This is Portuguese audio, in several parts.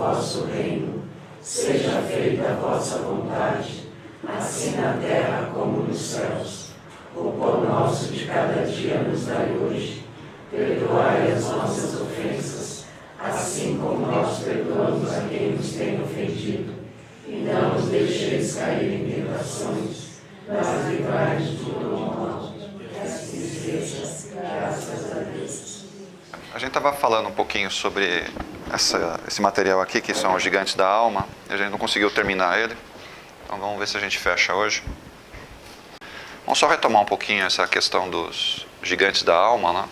vosso reino. Seja feita a vossa vontade, assim na terra como nos céus. O pão nosso de cada dia nos dai hoje. Perdoai as nossas ofensas, assim como nós perdoamos a quem nos tem ofendido. E não nos deixeis cair em tentações, mas livrai-nos de todo mal. Que assim seja, graças a Deus. A gente estava falando um pouquinho sobre esse material aqui, que são os gigantes da alma. A gente não conseguiu terminar ele. Então vamos ver se a gente fecha hoje. Vamos só retomar um pouquinho essa questão dos gigantes da alma, né?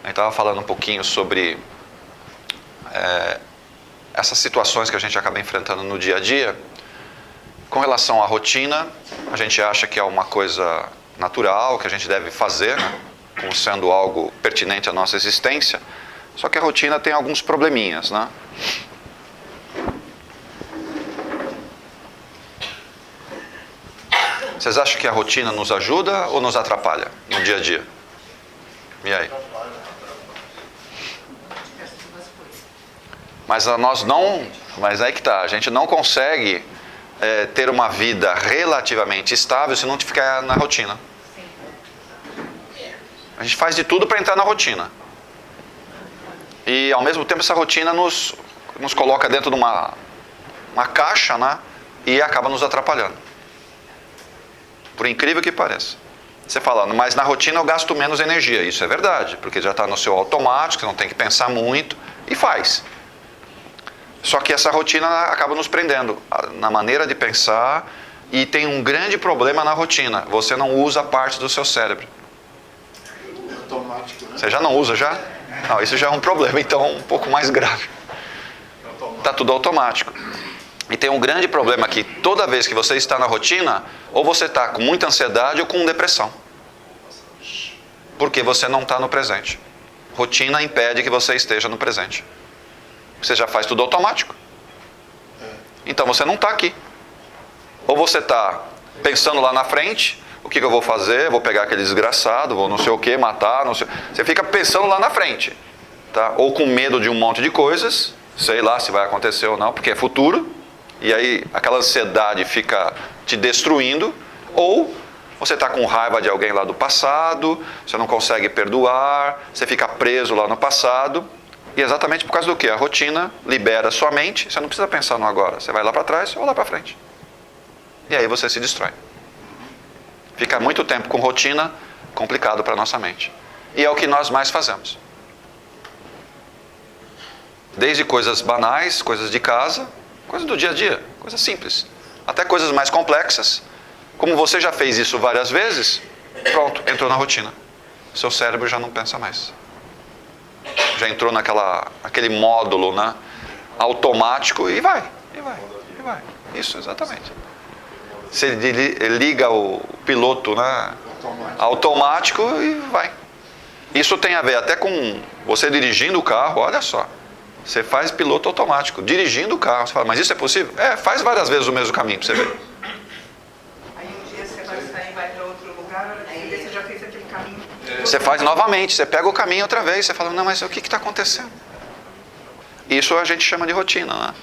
A gente estava falando um pouquinho sobre essas situações que a gente acaba enfrentando no dia a dia. Com relação à rotina, a gente acha que é uma coisa natural, que a gente deve fazer, né? Como sendo algo pertinente à nossa existência. Só que a rotina tem alguns probleminhas, né? Vocês acham que a rotina nos ajuda ou nos atrapalha no dia a dia? E aí? Mas aí que tá, a gente não consegue ter uma vida relativamente estável se não ficar na rotina. A gente faz de tudo para entrar na rotina. E ao mesmo tempo essa rotina nos coloca dentro de uma caixa, né? E acaba nos atrapalhando. Por incrível que pareça. Você fala, mas na rotina eu gasto menos energia. Isso é verdade, porque já está no seu automático, você não tem que pensar muito e faz. Só que essa rotina acaba nos prendendo na maneira de pensar e tem um grande problema na rotina. Você não usa parte do seu cérebro. Automático, né? Você já não usa já? Não, isso já é um problema, então um pouco mais grave. Está tudo automático. E tem um grande problema aqui. Toda vez que você está na rotina, ou você está com muita ansiedade ou com depressão. Porque você não está no presente. Rotina impede que você esteja no presente. Você já faz tudo automático. Então você não está aqui. Ou você está pensando lá na frente, o que eu vou fazer? Vou pegar aquele desgraçado, vou não sei o que, matar, não sei. Você fica pensando lá na frente. Tá? Ou com medo de um monte de coisas, sei lá se vai acontecer ou não, porque é futuro. E aí aquela ansiedade fica te destruindo. Ou você está com raiva de alguém lá do passado, você não consegue perdoar, você fica preso lá no passado. E exatamente por causa do quê? A rotina libera sua mente, você não precisa pensar no agora. Você vai lá para trás ou lá para frente. E aí você se destrói. Ficar muito tempo com rotina, complicado para a nossa mente. E é o que nós mais fazemos. Desde coisas banais, coisas de casa, coisas do dia a dia, coisas simples. Até coisas mais complexas. Como você já fez isso várias vezes, pronto, entrou na rotina. Seu cérebro já não pensa mais. Já entrou naquele módulo, né, automático e vai. Isso, exatamente. Você liga o piloto, né, automático e vai. Isso tem a ver até com você dirigindo o carro, olha só. Você faz piloto automático, dirigindo o carro. Você fala, mas isso é possível? Faz várias vezes o mesmo caminho para você ver. Aí um dia você vai sair e vai para outro lugar, aí você já fez aquele caminho. Você faz novamente, você pega o caminho outra vez, você fala, não, mas o que está acontecendo? Isso a gente chama de rotina, né?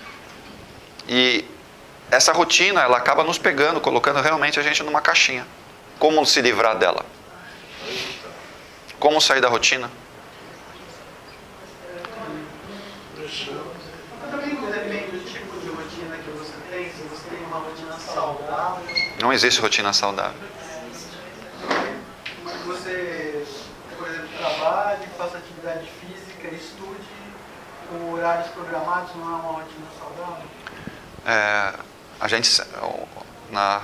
E essa rotina, ela acaba nos pegando, colocando realmente a gente numa caixinha. Como se livrar dela? Como sair da rotina? Também depende do tipo de rotina que você tem, se você tem uma rotina saudável. Não existe rotina saudável. Você, por exemplo, trabalhe, faça atividade física, estude com horários programados, não é uma rotina saudável? A gente, na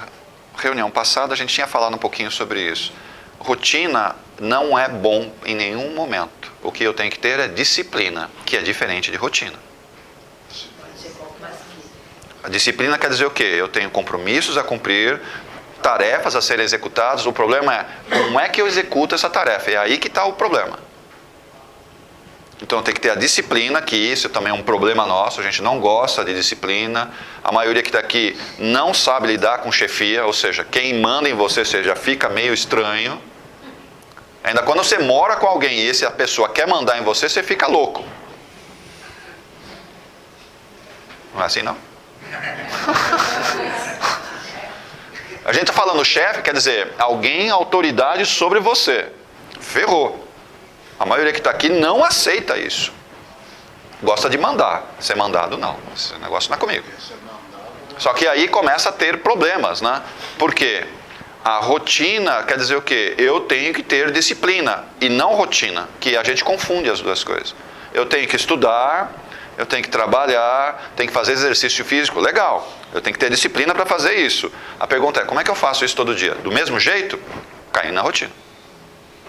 reunião passada, a gente tinha falado um pouquinho sobre isso. Rotina não é bom em nenhum momento. O que eu tenho que ter é disciplina, que é diferente de rotina. A disciplina quer dizer o quê? Eu tenho compromissos a cumprir, tarefas a serem executadas. O problema é como é que eu executo essa tarefa. É aí que está o problema. Então tem que ter a disciplina, que isso também é um problema nosso. A gente não gosta de disciplina. A maioria que está aqui não sabe lidar com chefia, ou seja, quem manda em você, já fica meio estranho. Ainda quando você mora com alguém e a pessoa quer mandar em você, você fica louco. Não é assim, não? A gente está falando chefe, quer dizer, alguém, autoridade sobre você. Ferrou. A maioria que está aqui não aceita isso. Gosta de mandar. Ser mandado, não. Esse negócio não é comigo. Só que aí começa a ter problemas, né? Por quê? A rotina quer dizer o quê? Eu tenho que ter disciplina e não rotina, que a gente confunde as duas coisas. Eu tenho que estudar, eu tenho que trabalhar, tenho que fazer exercício físico, legal. Eu tenho que ter disciplina para fazer isso. A pergunta é, como é que eu faço isso todo dia? Do mesmo jeito? Caindo na rotina.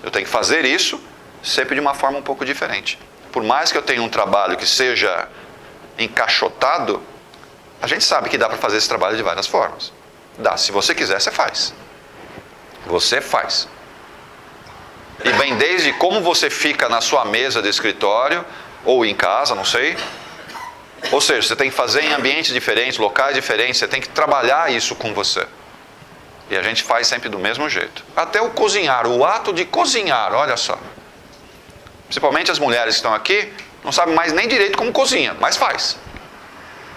Eu tenho que fazer isso sempre de uma forma um pouco diferente. Por mais que eu tenha um trabalho que seja encaixotado, a gente sabe que dá para fazer esse trabalho de várias formas. Dá, se você quiser, você faz. Você faz. E vem desde como você fica na sua mesa de escritório, ou em casa, não sei. Ou seja, você tem que fazer em ambientes diferentes, locais diferentes, você tem que trabalhar isso com você. E a gente faz sempre do mesmo jeito. Até o cozinhar, o ato de cozinhar, olha só. Principalmente as mulheres que estão aqui, não sabem mais nem direito como cozinha, mas faz.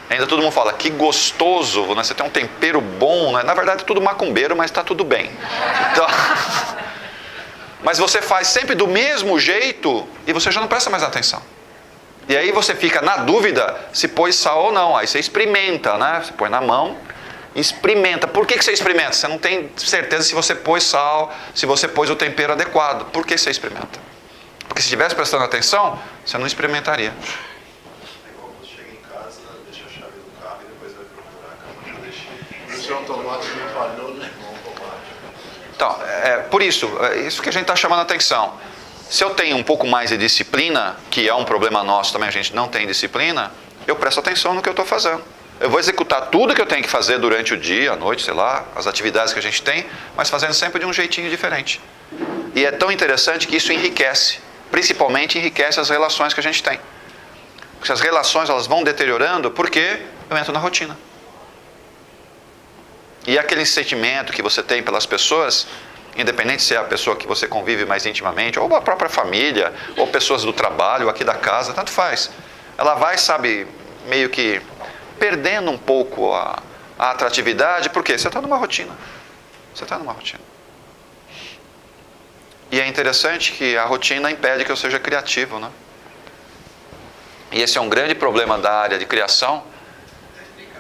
Ainda todo mundo fala, que gostoso, né? Você tem um tempero bom, né? Na verdade é tudo macumbeiro, mas está tudo bem. Então, mas você faz sempre do mesmo jeito e você já não presta mais atenção. E aí você fica na dúvida se pôs sal ou não. Aí você experimenta, né? Você põe na mão, experimenta. Por que você experimenta? Você não tem certeza se você pôs sal, se você pôs o tempero adequado. Por que você experimenta? Porque se estivesse prestando atenção, você não experimentaria. Então, por isso que a gente está chamando a atenção. Se eu tenho um pouco mais de disciplina, que é um problema nosso também, a gente não tem disciplina, eu presto atenção no que eu estou fazendo. Eu vou executar tudo que eu tenho que fazer durante o dia, a noite, sei lá, as atividades que a gente tem, mas fazendo sempre de um jeitinho diferente. E é tão interessante que isso enriquece, principalmente enriquece as relações que a gente tem. Porque as relações elas vão deteriorando porque eu entro na rotina. E aquele sentimento que você tem pelas pessoas, independente se é a pessoa que você convive mais intimamente, ou a própria família, ou pessoas do trabalho, ou aqui da casa, tanto faz. Ela vai, sabe, meio que perdendo um pouco a atratividade, porque você está numa rotina. Você está numa rotina. E é interessante que a rotina impede que eu seja criativo, né? E esse é um grande problema da área de criação,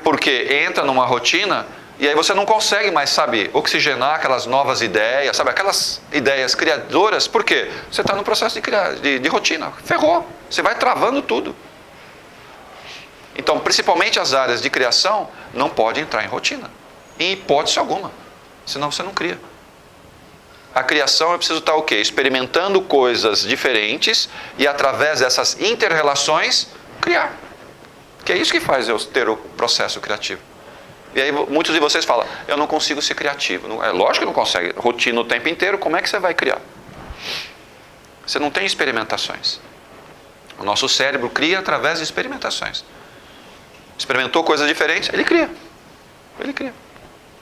porque entra numa rotina e aí você não consegue mais, sabe, oxigenar aquelas novas ideias, sabe, aquelas ideias criadoras. Por quê? Você está no processo de rotina. Ferrou. Você vai travando tudo. Então, principalmente as áreas de criação, não pode entrar em rotina. Em hipótese alguma. Senão você não cria. A criação eu preciso estar o quê? Experimentando coisas diferentes e através dessas inter-relações, criar. Que é isso que faz eu ter o processo criativo. E aí muitos de vocês falam, eu não consigo ser criativo. É lógico que não consegue. Rotina o tempo inteiro, como é que você vai criar? Você não tem experimentações. O nosso cérebro cria através de experimentações. Experimentou coisas diferentes, ele cria. Ele cria.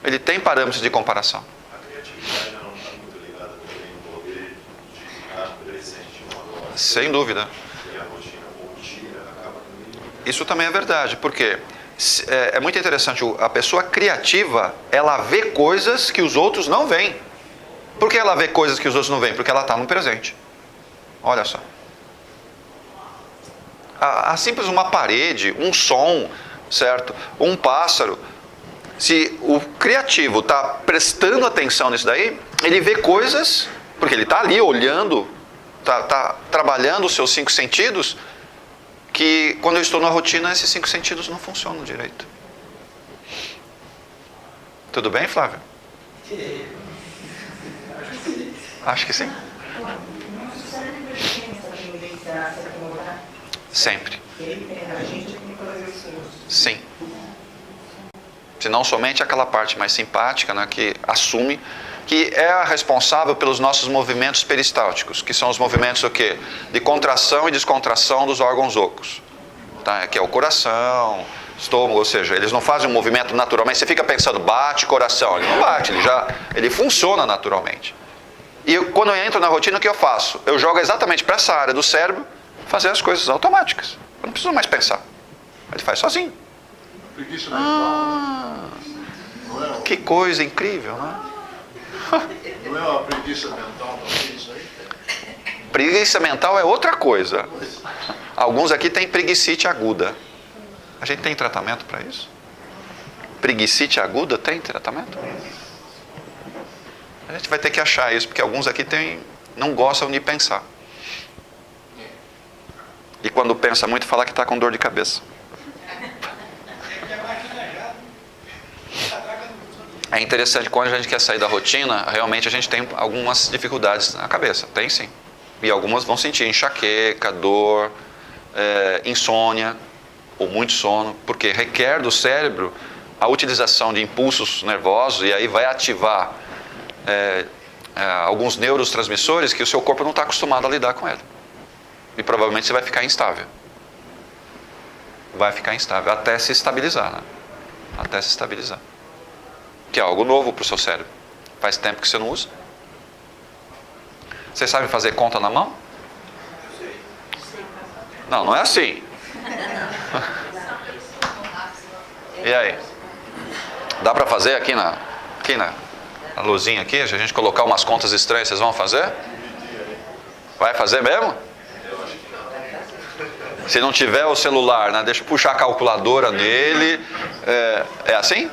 Ele tem parâmetros de comparação. A criatividade não está muito ligada também no poder de ficar presente no agora. Sem dúvida. E a rotina ou tira acaba também. Isso também é verdade, porque é muito interessante, a pessoa criativa, ela vê coisas que os outros não veem. Por que ela vê coisas que os outros não veem? Porque ela está no presente. Olha só. A simples uma parede, um som, certo? Um pássaro. Se o criativo está prestando atenção nisso daí, ele vê coisas, porque ele está ali olhando, está trabalhando os seus 5 sentidos, que quando eu estou na rotina, esses 5 sentidos não funcionam direito. Tudo bem, Flávio? Acho que sim. Sempre. Sim. Se não somente aquela parte mais simpática, né, que assume, que é a responsável pelos nossos movimentos peristálticos, que são os movimentos o quê? De contração e descontração dos órgãos ocos. Tá? Que é o coração, estômago, ou seja, eles não fazem um movimento naturalmente. Você fica pensando, bate coração. Ele não bate, ele funciona naturalmente. E quando eu entro na rotina, o que eu faço? Eu jogo exatamente para essa área do cérebro fazer as coisas automáticas. Eu não preciso mais pensar. Ele faz sozinho. Preguiça mental. Não é, Que coisa incrível, né? não é uma preguiça mental, não é isso aí? Preguiça mental é outra coisa. Alguns aqui têm preguicite aguda. A gente tem tratamento para isso? Preguicite aguda tem tratamento? A gente vai ter que achar isso, porque alguns aqui não gostam de pensar. E quando pensa muito, fala que está com dor de cabeça. É interessante, quando a gente quer sair da rotina, realmente a gente tem algumas dificuldades na cabeça. Tem sim. E algumas vão sentir enxaqueca, dor, insônia, ou muito sono, porque requer do cérebro a utilização de impulsos nervosos, e aí vai ativar alguns neurotransmissores que o seu corpo não está acostumado a lidar com ele. E provavelmente você vai ficar instável. Vai ficar instável até se estabilizar, né? Até se estabilizar. Que é algo novo para o seu cérebro. Faz tempo que você não usa. Vocês sabem fazer conta na mão? Não, não é assim. E aí? Dá para fazer aqui na luzinha aqui? Se a gente colocar umas contas estranhas, vocês vão fazer? Vai fazer mesmo? Se não tiver o celular, né? Deixa eu puxar a calculadora nele. É assim?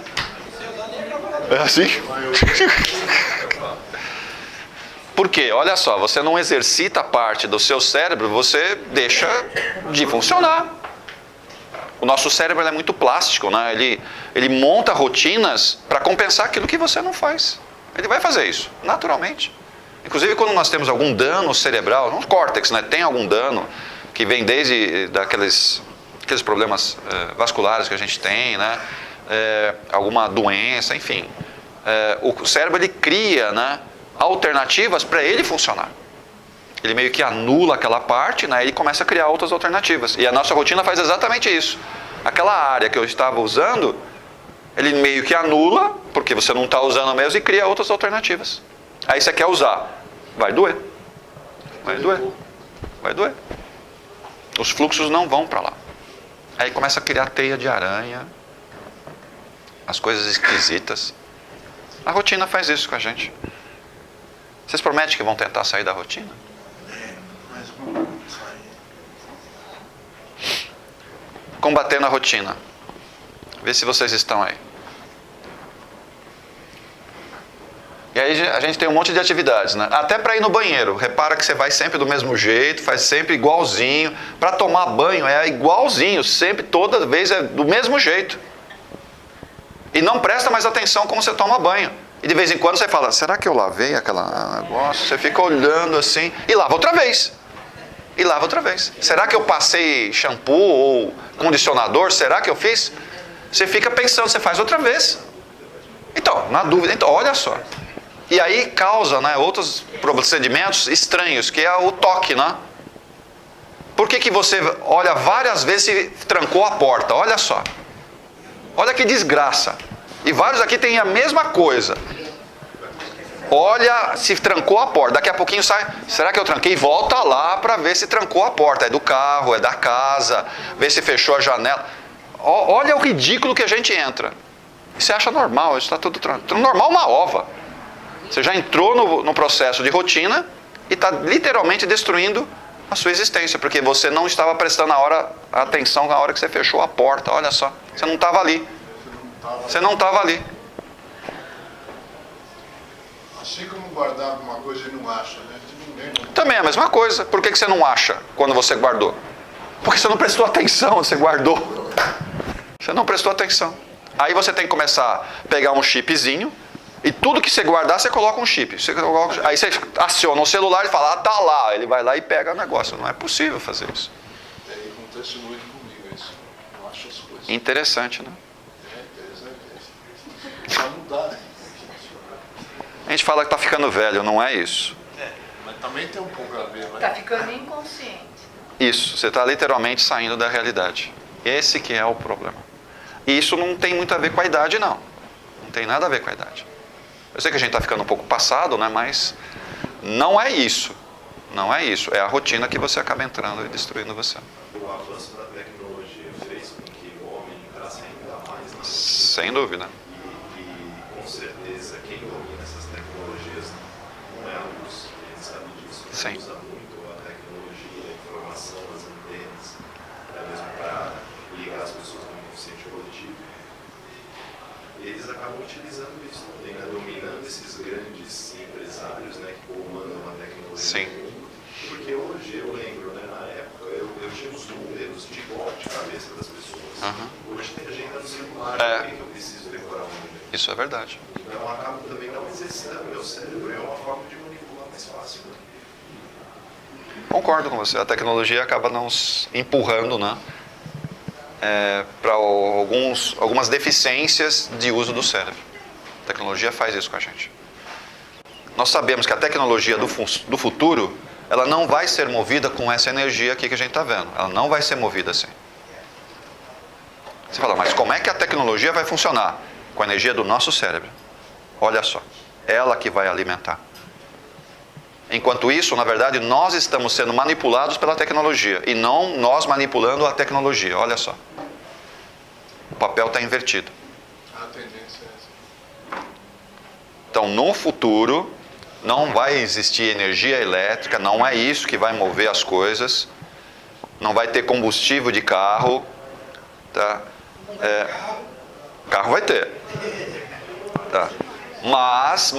É assim? Por quê? Olha só, você não exercita parte do seu cérebro, você deixa de funcionar. O nosso cérebro é muito plástico, né? Ele monta rotinas para compensar aquilo que você não faz. Ele vai fazer isso, naturalmente. Inclusive quando nós temos algum dano cerebral, no córtex, né? Tem algum dano que vem desde aqueles problemas vasculares que a gente tem, né? Alguma doença, enfim. O cérebro ele cria, né, alternativas para ele funcionar. Ele meio que anula aquela parte, né, e começa a criar outras alternativas. E a nossa rotina faz exatamente isso. Aquela área que eu estava usando, ele meio que anula, porque você não está usando mesmo, e cria outras alternativas. Aí você quer usar, vai doer. Vai doer. Vai doer. Os fluxos não vão para lá. Aí começa a criar teia de aranha, as coisas esquisitas. A rotina faz isso com a gente. Vocês prometem que vão tentar sair da rotina? Combatendo a rotina. Vê se vocês estão aí. E aí a gente tem um monte de atividades, né? Até para ir no banheiro. Repara que você vai sempre do mesmo jeito, faz sempre igualzinho. Para tomar banho é igualzinho, sempre, toda vez é do mesmo jeito. E não presta mais atenção como você toma banho. E de vez em quando você fala, será que eu lavei aquele negócio? Você fica olhando assim e lava outra vez. E lava outra vez. Será que eu passei shampoo ou condicionador? Será que eu fiz? Você fica pensando, você faz outra vez. Então, na dúvida, então, olha só. E aí causa, né, outros procedimentos estranhos, que é o toque, né? Por que você olha várias vezes e trancou a porta? Olha só. Olha que desgraça. E vários aqui têm a mesma coisa. Olha se trancou a porta. Daqui a pouquinho sai. Será que eu tranquei? Volta lá para ver se trancou a porta. É do carro, é da casa. Vê se fechou a janela. Olha o ridículo que a gente entra. E você acha normal. Isso está tudo tranquilo. Normal uma ova. Você já entrou no processo de rotina e está literalmente destruindo a sua existência. Porque você não estava prestando atenção na hora que você fechou a porta. Olha só. Você não estava ali. Você não estava ali. Assim como guardar alguma coisa e não acha, né? Também é a mesma coisa. Por que você não acha quando você guardou? Porque você não prestou atenção, você guardou. Você não prestou atenção. Aí você tem que começar a pegar um chipzinho e tudo que você guardar, você coloca um chip. Aí você aciona o celular e fala, tá lá. Ele vai lá e pega o negócio. Não é possível fazer isso. Acontece muito comigo isso. Não acho as coisas. Interessante, né? Mas não dá, né? A gente fala que está ficando velho, não é isso. Mas também tem um pouco a ver, né? Está ficando inconsciente. Isso, você está literalmente saindo da realidade. Esse que é o problema. E isso não tem muito a ver com a idade, não. Não tem nada a ver com a idade. Eu sei que a gente está ficando um pouco passado, né? Mas não é isso. Não é isso. É a rotina que você acaba entrando e destruindo você. O avanço da tecnologia fez com que o homem, para se ainda mais, Sem dúvida. E com certeza quem domina essas tecnologias não é a luz, eles sabem disso. Sim. Usa muito a tecnologia, a informação, as antenas, até mesmo para ligar as pessoas no inconsciente coletivo. Eles acabam utilizando isso também, né? Dominando esses grandes empresários, né, que comandam a tecnologia. Sim. No mundo. Porque hoje eu lembro, né, na época, eu tinha os números de golpe de cabeça das pessoas. Hoje tem agenda no celular, por que eu preciso decorar um número? Isso é verdade. Então eu acabo também não exercitando meu cérebro, é uma forma de manipular mais fácil. Né? Concordo com você. A tecnologia acaba nos empurrando, né? Para algumas deficiências de uso do cérebro. A tecnologia faz isso com a gente. Nós sabemos que a tecnologia do futuro, ela não vai ser movida com essa energia aqui que a gente está vendo. Ela não vai ser movida assim. Você fala, mas como é que a tecnologia vai funcionar? Com a energia do nosso cérebro. Olha só, ela que vai alimentar. Enquanto isso, na verdade, nós estamos sendo manipulados pela tecnologia e não nós manipulando a tecnologia. Olha só. O papel está invertido. A tendência é essa. Então, no futuro, não vai existir energia elétrica, não é isso que vai mover as coisas. Não vai ter combustível de carro. Tá? Carro vai ter. Tá? Mas,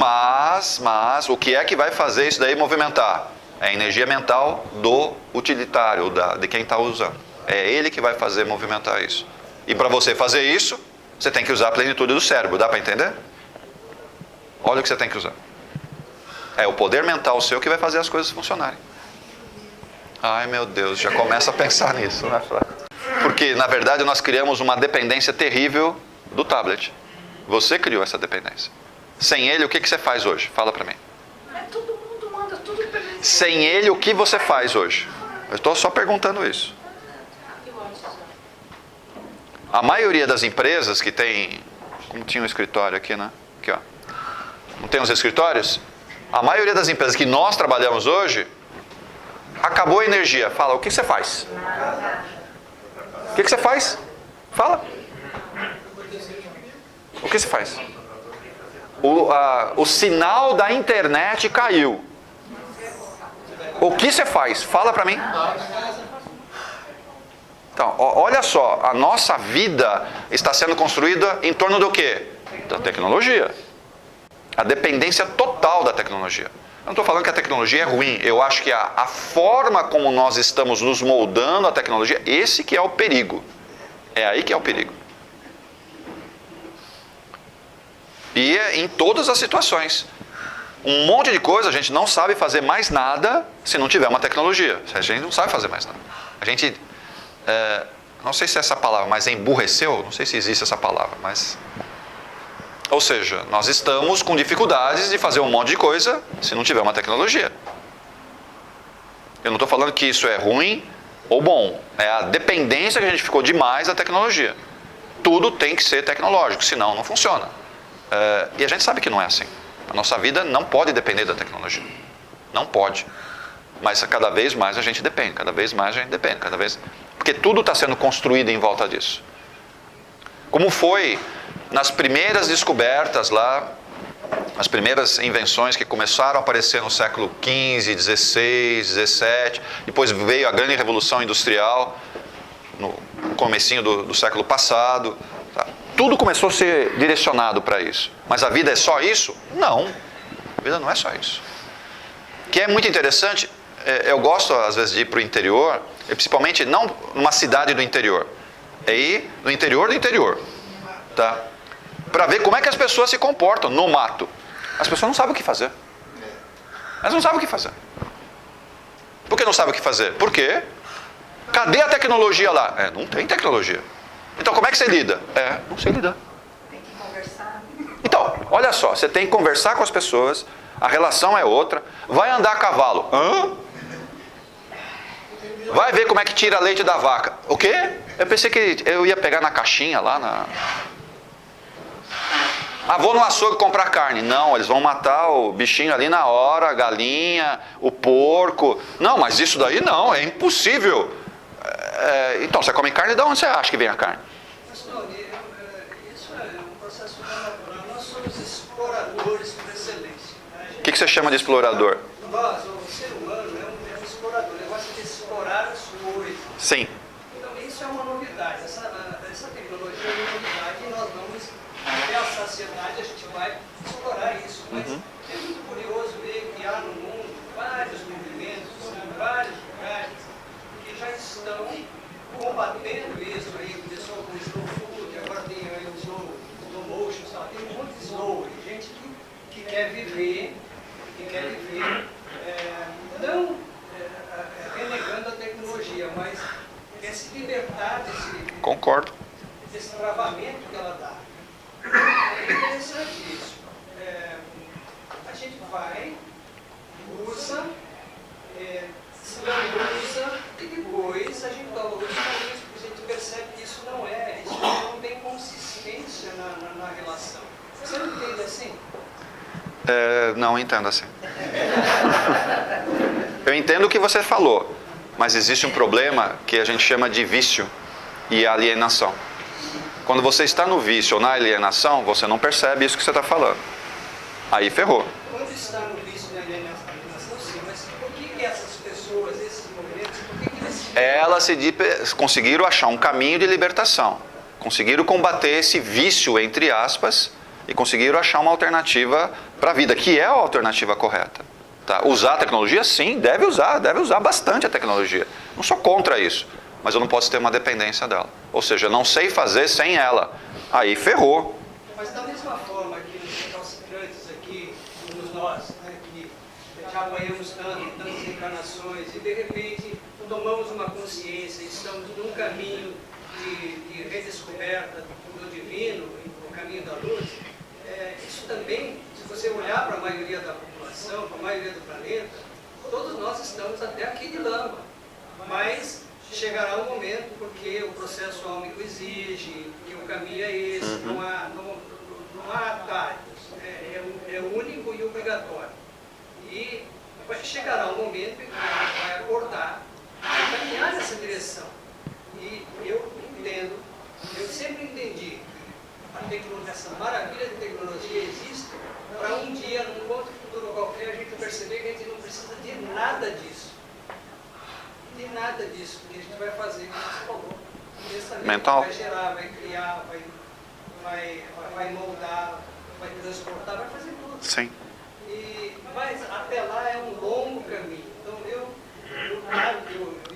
o que é que vai fazer isso daí movimentar? É a energia mental do utilitário, de quem está usando. É ele que vai fazer movimentar isso. E para você fazer isso, você tem que usar a plenitude do cérebro. Dá para entender? Olha o que você tem que usar. É o poder mental seu que vai fazer as coisas funcionarem. Ai meu Deus, já começa a pensar nisso, né? Porque na verdade nós criamos uma dependência terrível do tablet. Você criou essa dependência. Sem ele, o que você faz hoje? Fala para mim. Todo mundo manda tudo pra mim. Sem ele, o que você faz hoje? Eu estou só perguntando isso. A maioria das empresas que tem... Como tinha um escritório aqui, né? Aqui, ó. Não tem uns escritórios? A maioria das empresas que nós trabalhamos hoje, acabou a energia. Fala, o que você faz? O que você faz? Fala. O que você faz? O sinal da internet caiu. O que você faz? Fala para mim. Então, olha só, a nossa vida está sendo construída em torno do quê? Da tecnologia. A dependência total da tecnologia. Eu não estou falando que a tecnologia é ruim. Eu acho que a forma como nós estamos nos moldando a tecnologia, esse que é o perigo. É aí que é o perigo. E em todas as situações. Um monte de coisa, a gente não sabe fazer mais nada se não tiver uma tecnologia. A gente não sabe fazer mais nada. A gente, não sei se é essa palavra, mas emburreceu, não sei se existe essa palavra, mas... Ou seja, nós estamos com dificuldades de fazer um monte de coisa se não tiver uma tecnologia. Eu não estou falando que isso é ruim ou bom. É a dependência que a gente ficou demais da tecnologia. Tudo tem que ser tecnológico, senão não funciona. E a gente sabe que não é assim. A nossa vida não pode depender da tecnologia. Não pode. Mas cada vez mais a gente depende. Cada vez mais a gente depende. Porque tudo está sendo construído em volta disso. Como foi nas primeiras descobertas lá, as primeiras invenções que começaram a aparecer no século XV, XVI, XVII, depois veio a grande revolução industrial, no comecinho do século passado. Tá? Tudo começou a ser direcionado para isso. Mas a vida é só isso? Não. A vida não é só isso. O que é muito interessante, eu gosto às vezes de ir para o interior, e principalmente não numa cidade do interior, é ir no interior do interior. Tá? Para ver como é que as pessoas se comportam no mato. As pessoas não sabem o que fazer. Elas não sabem o que fazer. Por que não sabem o que fazer? Por quê? Cadê a tecnologia lá? Não tem tecnologia. Então como é que você lida? Não sei lidar. Tem que conversar. Então, olha só, você tem que conversar com as pessoas, a relação é outra. Vai andar a cavalo. Vai ver como é que tira leite da vaca. O quê? Eu pensei que eu ia pegar na caixinha lá na... vou no açougue comprar carne. Não, eles vão matar o bichinho ali na hora, a galinha, o porco. Não, mas isso daí não, é impossível. Então, você come carne, de onde você acha que vem a carne? Pastor, isso é exploradores por excelência. O que você chama de explorador? Nós, o ser humano, é um explorador. Ele gosta de explorar as coisas. Sim. Então, isso é uma novidade. Essa tecnologia é uma novidade e nós vamos, até a saciedade, a gente vai explorar isso. Mas é muito curioso ver que há no mundo vários movimentos, em vários lugares, que já estão combatendo isso aí. O pessoal com slow food, agora tem aí o slow motion, tem um monte de slow, gente que quer viver, não renegando a tecnologia, mas quer se libertar Concordo. desse travamento que ela dá. É interessante isso. A gente vai, usa, se lambuza e depois a gente toma outros caminhos, porque a gente percebe que isso não tem consistência na relação. Você não entende assim? Não entendo assim. Eu entendo o que você falou, mas existe um problema que a gente chama de vício e alienação. Quando você está no vício ou na alienação, você não percebe isso que você está falando. Aí ferrou. Quando está no vício e na alienação, sim, mas por que essas pessoas, esses movimentos, por que eles Conseguiram achar um caminho de libertação. Conseguiram combater esse vício, entre aspas, e conseguiram achar uma alternativa para a vida, que é a alternativa correta. Tá? Usar a tecnologia? Sim, deve usar bastante a tecnologia. Não sou contra isso, mas eu não posso ter uma dependência dela. Ou seja, eu não sei fazer sem ela. Aí ferrou. Mas da mesma forma que os recalcitrantes aqui, somos nós, que já apanhamos tantas encarnações e de repente tomamos uma consciência, estamos num caminho de redescoberta do divino, no caminho da luz, isso também, se você olhar para a maioria da população, para a maioria do planeta, todos nós estamos até aqui de lama. Mas chegará um momento, porque o processo álmico exige, que o caminho é esse, não há atalhos, é único e obrigatório. E chegará um momento em que a gente vai acordar e caminhar nessa direção. E eu sempre entendi que essa maravilha de tecnologia existe para um dia, num outro futuro qualquer, a gente perceber que a gente não precisa de nada disso. De nada disso, porque a gente vai fazer, como você falou, um pensamento mental. Vai gerar, vai criar, vai moldar, vai transportar, vai fazer tudo. Sim. Mas até lá é um longo caminho. Então eu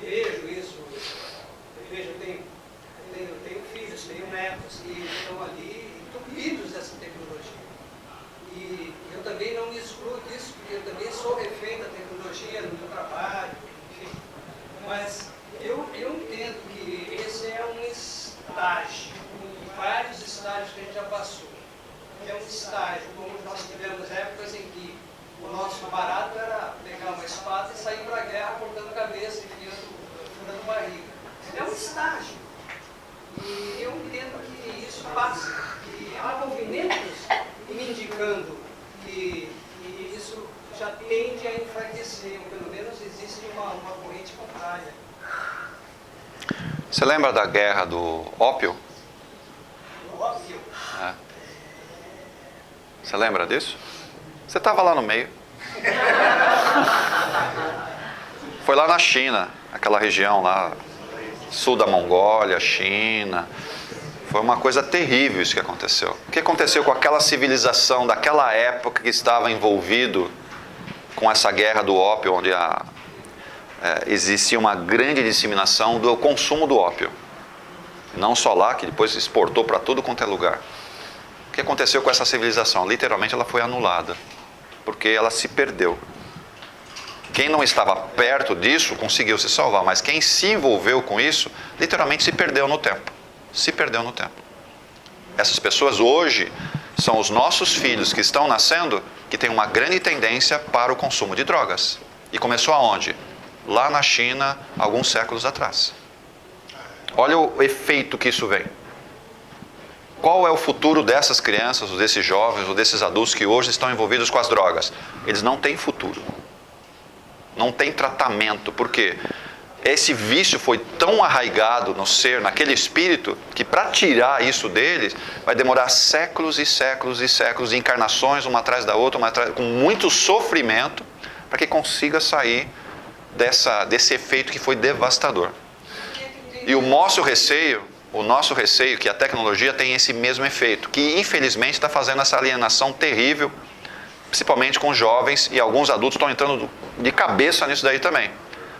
vejo isso, eu tenho filhos, tenho netos que estão ali entupidos dessa tecnologia. E eu também não me excluo disso, porque eu também sou refém da tecnologia no meu trabalho, enfim. Mas eu entendo que esse é um estágio, vários estágios que a gente já passou. É um estágio, como nós tivemos épocas em que o nosso barato era pegar uma espada e sair para a guerra cortando cabeça e furando barriga. É um estágio. E eu entendo que isso passa. E há movimentos me indicando que isso já tende a enfraquecer, ou pelo menos existe uma corrente contrária. Você lembra da guerra do ópio? Óbvio. Você lembra disso? Você estava lá no meio. Foi lá na China, aquela região lá, sul da Mongólia, China. Foi uma coisa terrível isso que aconteceu. O que aconteceu com aquela civilização daquela época que estava envolvido com essa guerra do ópio, onde existia uma grande disseminação do consumo do ópio. Não só lá, que depois exportou para tudo quanto é lugar. O que aconteceu com essa civilização? Literalmente ela foi anulada, porque ela se perdeu. Quem não estava perto disso conseguiu se salvar, mas quem se envolveu com isso, literalmente se perdeu no tempo. Se perdeu no tempo. Essas pessoas hoje são os nossos filhos que estão nascendo, que têm uma grande tendência para o consumo de drogas. E começou aonde? Lá na China, alguns séculos atrás. Olha o efeito que isso vem. Qual é o futuro dessas crianças, ou desses jovens, ou desses adultos que hoje estão envolvidos com as drogas? Eles não têm futuro. Não tem tratamento. Por quê? esse vício foi tão arraigado no ser, naquele espírito, que para tirar isso deles, vai demorar séculos e séculos e séculos de encarnações, uma atrás da outra, com muito sofrimento, para que consiga sair desse efeito que foi devastador. E o nosso receio, que a tecnologia tem esse mesmo efeito, que infelizmente está fazendo essa alienação terrível, principalmente com jovens, e alguns adultos estão entrando de cabeça nisso daí também.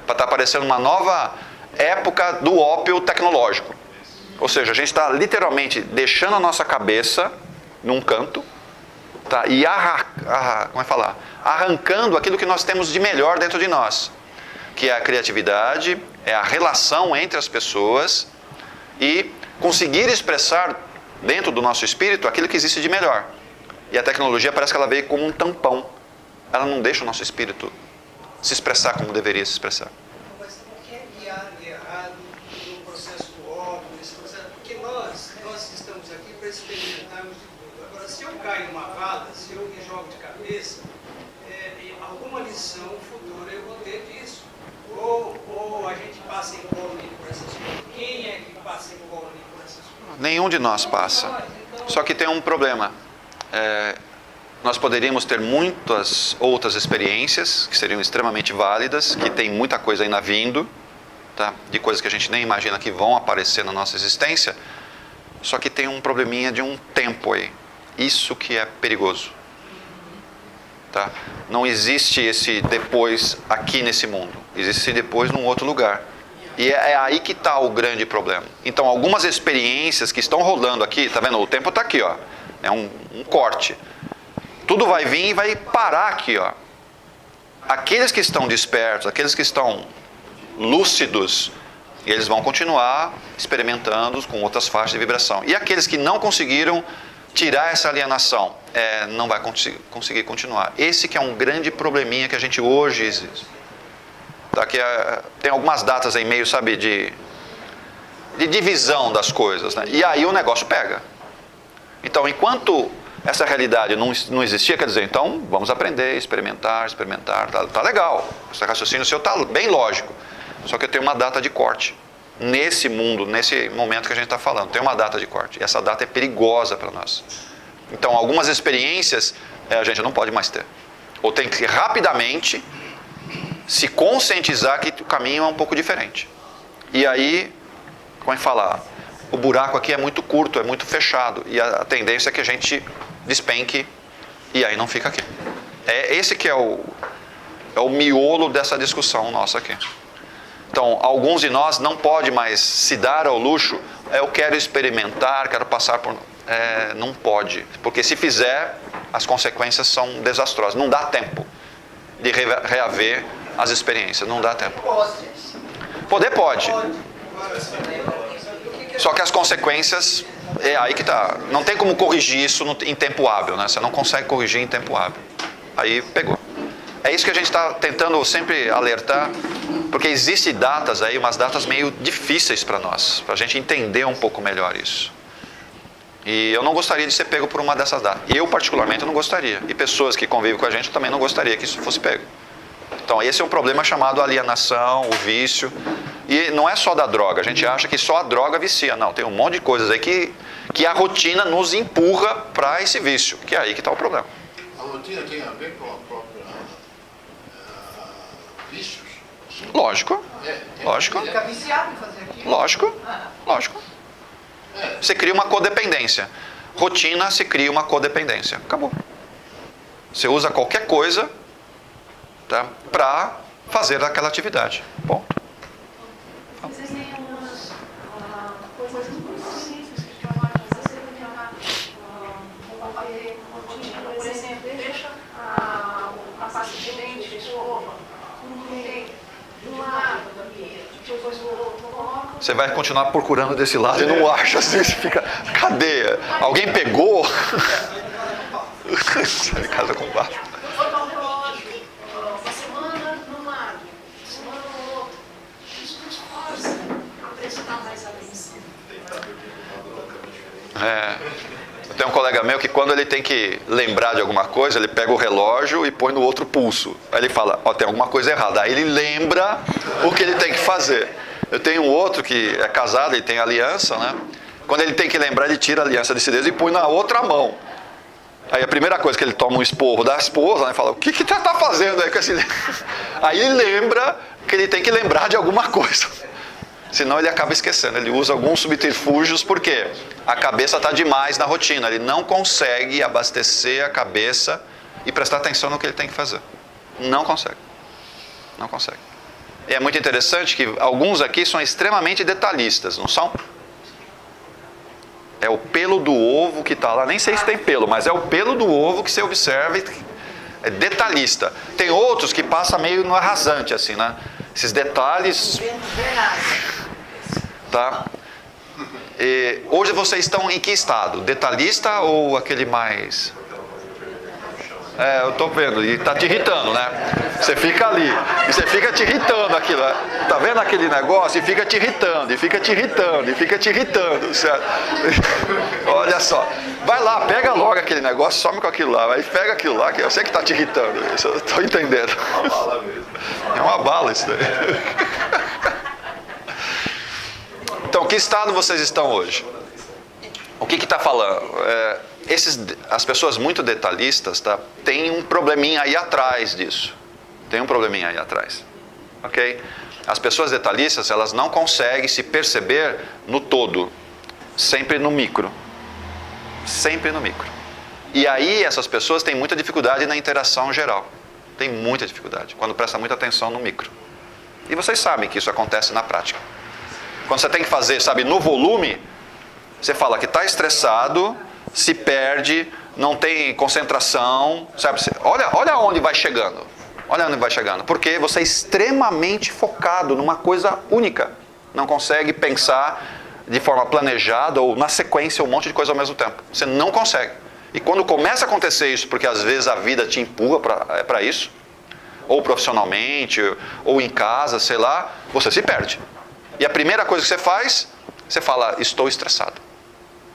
Para estar aparecendo uma nova época do ópio tecnológico. Ou seja, a gente está literalmente deixando a nossa cabeça num canto, tá? E arrancando aquilo que nós temos de melhor dentro de nós, que é a criatividade, é a relação entre as pessoas e conseguir expressar dentro do nosso espírito aquilo que existe de melhor. E a tecnologia parece que ela veio como um tampão. Ela não deixa o nosso espírito se expressar como deveria se expressar. Mas por que guiar errado no processo do óbvio, nesse processo? Porque nós estamos aqui para experimentarmos de tudo. Agora, se eu caio numa vala, se eu me jogo de cabeça, alguma lição futura eu vou ter disso. Ou a gente passa incólume por essas coisas. Quem é que passa incólume por essas coisas? Nenhum de nós passa. Só que tem um problema. Nós poderíamos ter muitas outras experiências que seriam extremamente válidas, que tem muita coisa ainda vindo, tá? De coisas que a gente nem imagina que vão aparecer na nossa existência, só que tem um probleminha de um tempo aí. Isso que é perigoso. Tá? Não existe esse depois aqui nesse mundo, existe esse depois num outro lugar. E é aí que está o grande problema. Então, algumas experiências que estão rolando aqui, tá vendo? O tempo está aqui, ó. É um corte. Tudo vai vir e vai parar aqui, ó. Aqueles que estão despertos, aqueles que estão lúcidos, eles vão continuar experimentando com outras faixas de vibração. E aqueles que não conseguiram tirar essa alienação, não vai conseguir continuar. Esse que é um grande probleminha que a gente hoje existe. Tá? Tem algumas datas aí meio, sabe, de divisão das coisas, né? E aí o negócio pega. Então, enquanto essa realidade não existia, quer dizer, então vamos aprender, experimentar, tá legal. Esse raciocínio seu tá bem lógico. Só que eu tenho uma data de corte. Nesse mundo, nesse momento que a gente está falando, tem uma data de corte. E essa data é perigosa para nós. Então, algumas experiências a gente não pode mais ter. Ou tem que rapidamente se conscientizar que o caminho é um pouco diferente. E aí, como é que falar? O buraco aqui é muito curto, é muito fechado. E a tendência é que a gente despenque e aí não fica aqui. Esse que é o miolo dessa discussão nossa aqui. Então, alguns de nós não podem mais se dar ao luxo, eu quero experimentar, quero passar por... não pode, porque se fizer, as consequências são desastrosas. Não dá tempo de reaver as experiências, não dá tempo. Poder pode. Só que as consequências, é aí que está. Não tem como corrigir isso em tempo hábil, né? Você não consegue corrigir em tempo hábil. Aí pegou. É isso que a gente está tentando sempre alertar, porque existem datas aí, umas datas meio difíceis para nós, para a gente entender um pouco melhor isso. E eu não gostaria de ser pego por uma dessas datas. Eu, particularmente, não gostaria. E pessoas que convivem com a gente também não gostaria que isso fosse pego. Então, esse é um problema chamado alienação, o vício. E não é só da droga. A gente acha que só a droga vicia. Não, tem um monte de coisas aí que a rotina nos empurra para esse vício. Que é aí que está o problema. A rotina tem a ver com a própria vícios? Lógico. Lógico. Fica viciado em fazer aquilo. Lógico. Você cria uma codependência. Rotina, se cria uma codependência. Acabou. Você usa qualquer coisa, tá, para fazer aquela atividade. Ponto. Existem algumas coisas muito simples que trabalham. Você tem que amar rotina, por exemplo, deixa a pasta de dente, a escova, de um lado da pia, depois do outro, coloca. Você vai continuar procurando desse lado e não acha, assim, você fica, cadê? Alguém pegou? Sai de casa com barro. Botar um relógio, uma semana num lado, uma semana no outro. Isso nos força a prestar mais atenção. Eu tenho um colega meu que quando ele tem que lembrar de alguma coisa, ele pega o relógio e põe no outro pulso. Aí ele fala, tem alguma coisa errada. Aí ele lembra o que ele tem que fazer. Eu tenho um outro que é casado e tem aliança, né? Quando ele tem que lembrar, ele tira a aliança desse dedo e põe na outra mão. Aí a primeira coisa que ele toma um esporro da esposa, né? Fala, o que você está fazendo aí com esse... Aí ele lembra que ele tem que lembrar de alguma coisa. Senão ele acaba esquecendo. Ele usa alguns subterfúgios, porque a cabeça está demais na rotina. Ele não consegue abastecer a cabeça e prestar atenção no que ele tem que fazer. Não consegue. Não consegue. E é muito interessante que alguns aqui são extremamente detalhistas, não são? É o pelo do ovo que está lá. Nem sei se tem pelo, mas é o pelo do ovo que você observa. É detalhista. Tem outros que passa meio no arrasante, assim, né? Esses detalhes... Tá? E hoje vocês estão em que estado? Detalhista ou aquele mais... É, eu tô vendo, e tá te irritando, né? Você fica ali, e você fica te irritando aquilo, né? Tá vendo aquele negócio? E fica te irritando, e fica te irritando, e fica te irritando, certo? Olha só, vai lá, pega logo aquele negócio, some com aquilo lá, aí pega aquilo lá, que eu sei que tá te irritando, isso eu tô entendendo. É uma bala mesmo. É uma bala isso daí. Então, que estado vocês estão hoje? O que está falando? As pessoas muito detalhistas, tá, tem um probleminha aí atrás disso. Tem um probleminha aí atrás. Ok? As pessoas detalhistas, elas não conseguem se perceber no todo. Sempre no micro. Sempre no micro. E aí essas pessoas têm muita dificuldade na interação geral. Tem muita dificuldade, quando presta muita atenção no micro. E vocês sabem que isso acontece na prática. Quando você tem que fazer, sabe, no volume, você fala que está estressado, se perde, não tem concentração, sabe? Olha onde vai chegando. Olha onde vai chegando. Porque você é extremamente focado numa coisa única. Não consegue pensar de forma planejada ou na sequência um monte de coisa ao mesmo tempo. Você não consegue. E quando começa a acontecer isso, porque às vezes a vida te empurra para isso, ou profissionalmente, ou em casa, sei lá, você se perde. E a primeira coisa que você faz, você fala, estou estressado.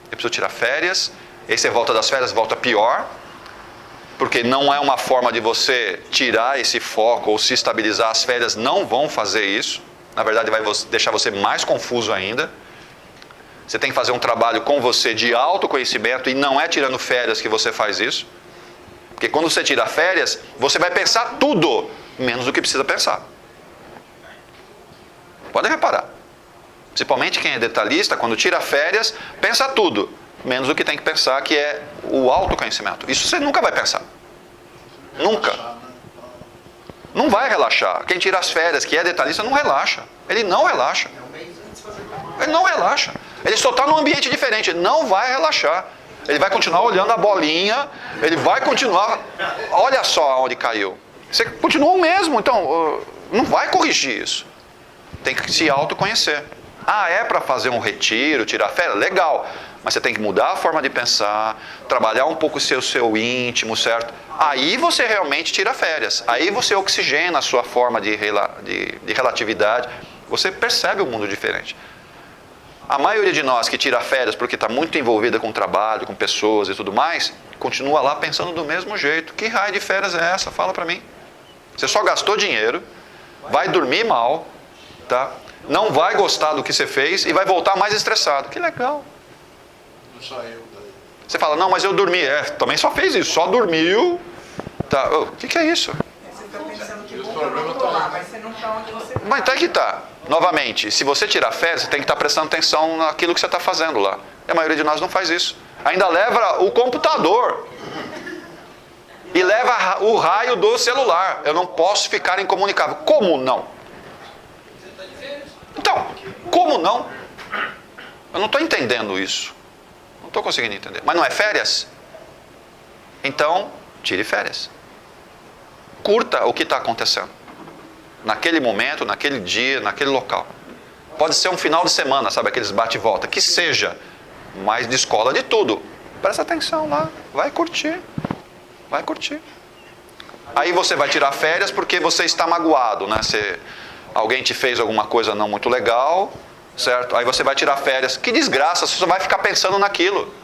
Eu preciso tirar férias. Aí você volta das férias, volta pior. Porque não é uma forma de você tirar esse foco ou se estabilizar. As férias não vão fazer isso. Na verdade, vai deixar você mais confuso ainda. Você tem que fazer um trabalho com você de autoconhecimento. E não é tirando férias que você faz isso. Porque quando você tira férias, você vai pensar tudo, menos do que precisa pensar. Podem reparar. Principalmente quem é detalhista, quando tira férias, pensa tudo, menos o que tem que pensar, que é o autoconhecimento. Isso você nunca vai pensar. Nunca. Não vai relaxar. Quem tira as férias, que é detalhista, não relaxa. Ele não relaxa. Ele não relaxa. Ele só está num ambiente diferente. Ele não vai relaxar. Ele vai continuar olhando a bolinha. Ele vai continuar... Olha só onde caiu. Você continua o mesmo. Então, não vai corrigir isso. Tem que se autoconhecer. Ah, é para fazer um retiro, tirar férias? Legal. Mas você tem que mudar a forma de pensar, trabalhar um pouco o seu íntimo, certo? Aí você realmente tira férias. Aí você oxigena a sua forma de relatividade. Você percebe o mundo diferente. A maioria de nós que tira férias porque está muito envolvida com trabalho, com pessoas e tudo mais, continua lá pensando do mesmo jeito. Que raio de férias é essa? Fala para mim. Você só gastou dinheiro, vai dormir mal, tá? Não vai gostar do que você fez e vai voltar mais estressado. Que legal. Não saiu daí. Você fala, não, mas eu dormi. Também só fez isso, só dormiu. Tá. O que é isso? Você está pensando que bom que eu não estou lá, mas você não está onde você está. Mas tá que tá. Novamente, se você tirar férias, você tem que estar prestando atenção naquilo que você está fazendo lá. E a maioria de nós não faz isso. Ainda leva o computador. E leva o raio do celular. Eu não posso ficar incomunicável. Como não? Então, como não? Eu não estou entendendo isso. Não estou conseguindo entender. Mas não é férias? Então, tire férias. Curta o que está acontecendo. Naquele momento, naquele dia, naquele local. Pode ser um final de semana, sabe? Aqueles bate e volta. Que seja. Mas descola de tudo. Presta atenção lá. Vai curtir. Vai curtir. Aí você vai tirar férias porque você está magoado, né? Alguém te fez alguma coisa não muito legal, certo? Aí você vai tirar férias. Que desgraça, você só vai ficar pensando naquilo.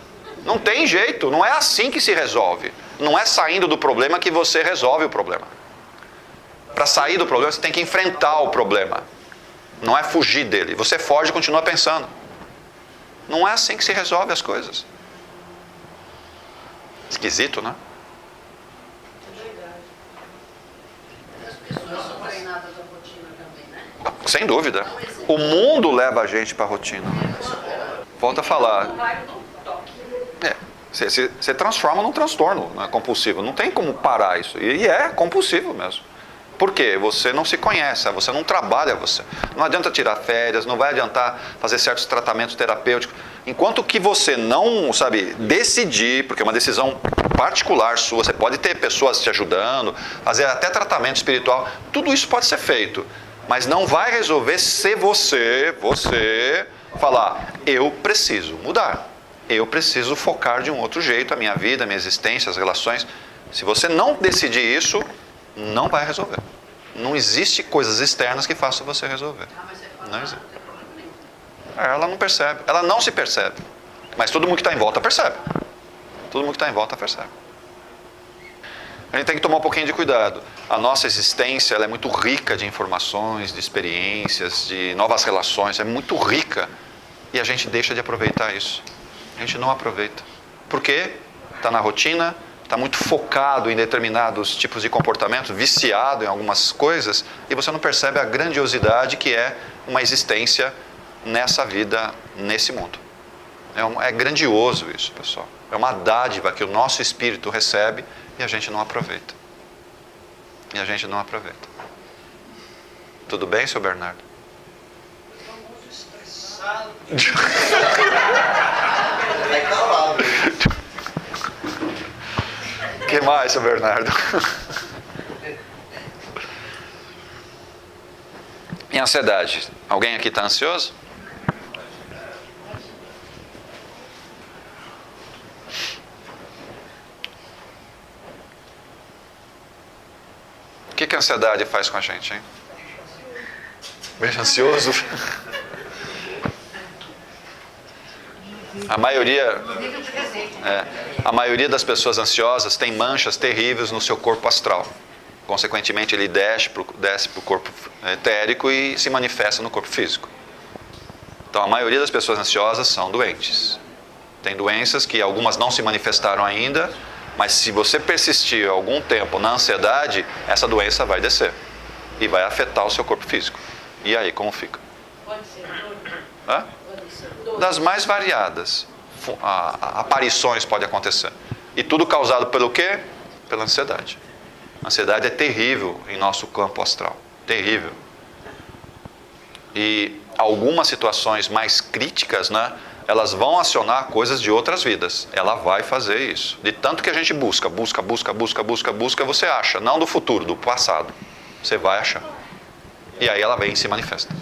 Não tem jeito, não é assim que se resolve. Não é saindo do problema que você resolve o problema. Para sair do problema, você tem que enfrentar o problema. Não é fugir dele. Você foge e continua pensando. Não é assim que se resolve as coisas. Esquisito, né? As pessoas são treinadas da rotina também, né? Sem dúvida. O mundo leva a gente para a rotina. Volta a falar. Você transforma num transtorno, né, compulsivo. Não tem como parar isso. E é compulsivo mesmo. Por quê? Você não se conhece, você não trabalha você. Não adianta tirar férias, não vai adiantar fazer certos tratamentos terapêuticos. Enquanto que você não, decidir, porque é uma decisão particular sua, você pode ter pessoas te ajudando, fazer até tratamento espiritual, tudo isso pode ser feito. Mas não vai resolver se você falar, eu preciso mudar. Eu preciso focar de um outro jeito a minha vida, a minha existência, as relações. Se você não decidir isso, não vai resolver. Não existe coisas externas que façam você resolver. Não existe. Ela não percebe. Ela não se percebe. Mas todo mundo que está em volta percebe. Todo mundo que está em volta percebe. A gente tem que tomar um pouquinho de cuidado. A nossa existência ela é muito rica de informações, de experiências, de novas relações. É muito rica. E a gente deixa de aproveitar isso. A gente não aproveita. Por quê? Está na rotina, está muito focado em determinados tipos de comportamento, viciado em algumas coisas, e você não percebe a grandiosidade que é uma existência nessa vida, nesse mundo. É grandioso isso, pessoal. É uma dádiva que o nosso espírito recebe e a gente não aproveita. E a gente não aproveita. Tudo bem, seu Bernardo? Estou muito estressado. O que mais, seu Bernardo? E ansiedade? Alguém aqui está ansioso? O que a ansiedade faz com a gente, hein? Deixa ansioso? A maioria das pessoas ansiosas tem manchas terríveis no seu corpo astral. Consequentemente, ele desce para o corpo etérico e se manifesta no corpo físico. Então, a maioria das pessoas ansiosas são doentes. Tem doenças que algumas não se manifestaram ainda, mas se você persistir algum tempo na ansiedade, essa doença vai descer e vai afetar o seu corpo físico. E aí, como fica? Pode ser dor. Hã? Pode ser dor. Das mais variadas aparições pode acontecer. E tudo causado pelo quê? Pela ansiedade. A ansiedade é terrível em nosso campo astral. Terrível. E algumas situações mais críticas, né? Elas vão acionar coisas de outras vidas. Ela vai fazer isso. De tanto que a gente busca, você acha. Não do futuro, do passado. Você vai achar. E aí ela vem e se manifesta.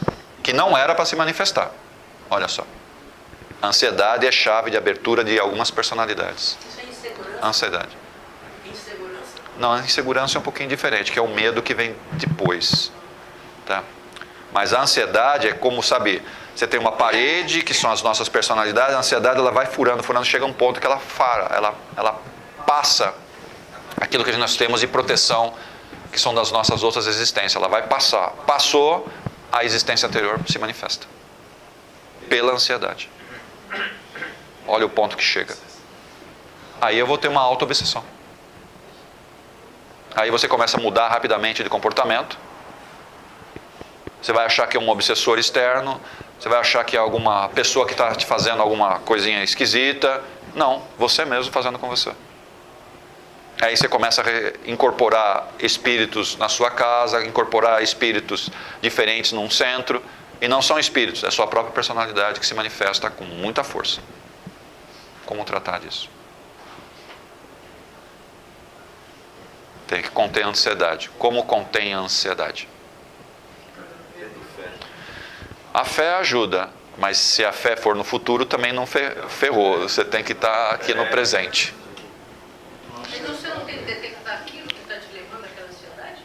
Que não era para se manifestar. Olha só. A ansiedade é chave de abertura de algumas personalidades. Isso é insegurança? Ansiedade. Insegurança? Não, a insegurança é um pouquinho diferente, que é o medo que vem depois. Tá? Mas a ansiedade é como, você tem uma parede, que são as nossas personalidades, a ansiedade ela vai furando, chega a um ponto que ela ela passa aquilo que nós temos de proteção, que são das nossas outras existências. Ela vai passar. Passou, a existência anterior se manifesta. Pela ansiedade. Olha o ponto que chega. Aí eu vou ter uma auto-obsessão. Aí você começa a mudar rapidamente de comportamento. Você vai achar que é um obsessor externo. Você vai achar que é alguma pessoa que está te fazendo alguma coisinha esquisita. Não, você mesmo fazendo com você. Aí você começa a incorporar espíritos na sua casa, incorporar espíritos diferentes num centro. E não são espíritos, é a sua própria personalidade que se manifesta com muita força. Como tratar disso? Tem que conter a ansiedade. Como contém a ansiedade? A fé ajuda, mas se a fé for no futuro, também não ferrou. Você tem que estar aqui no presente. Então você não tem que detectar aquilo que está te levando àquela ansiedade?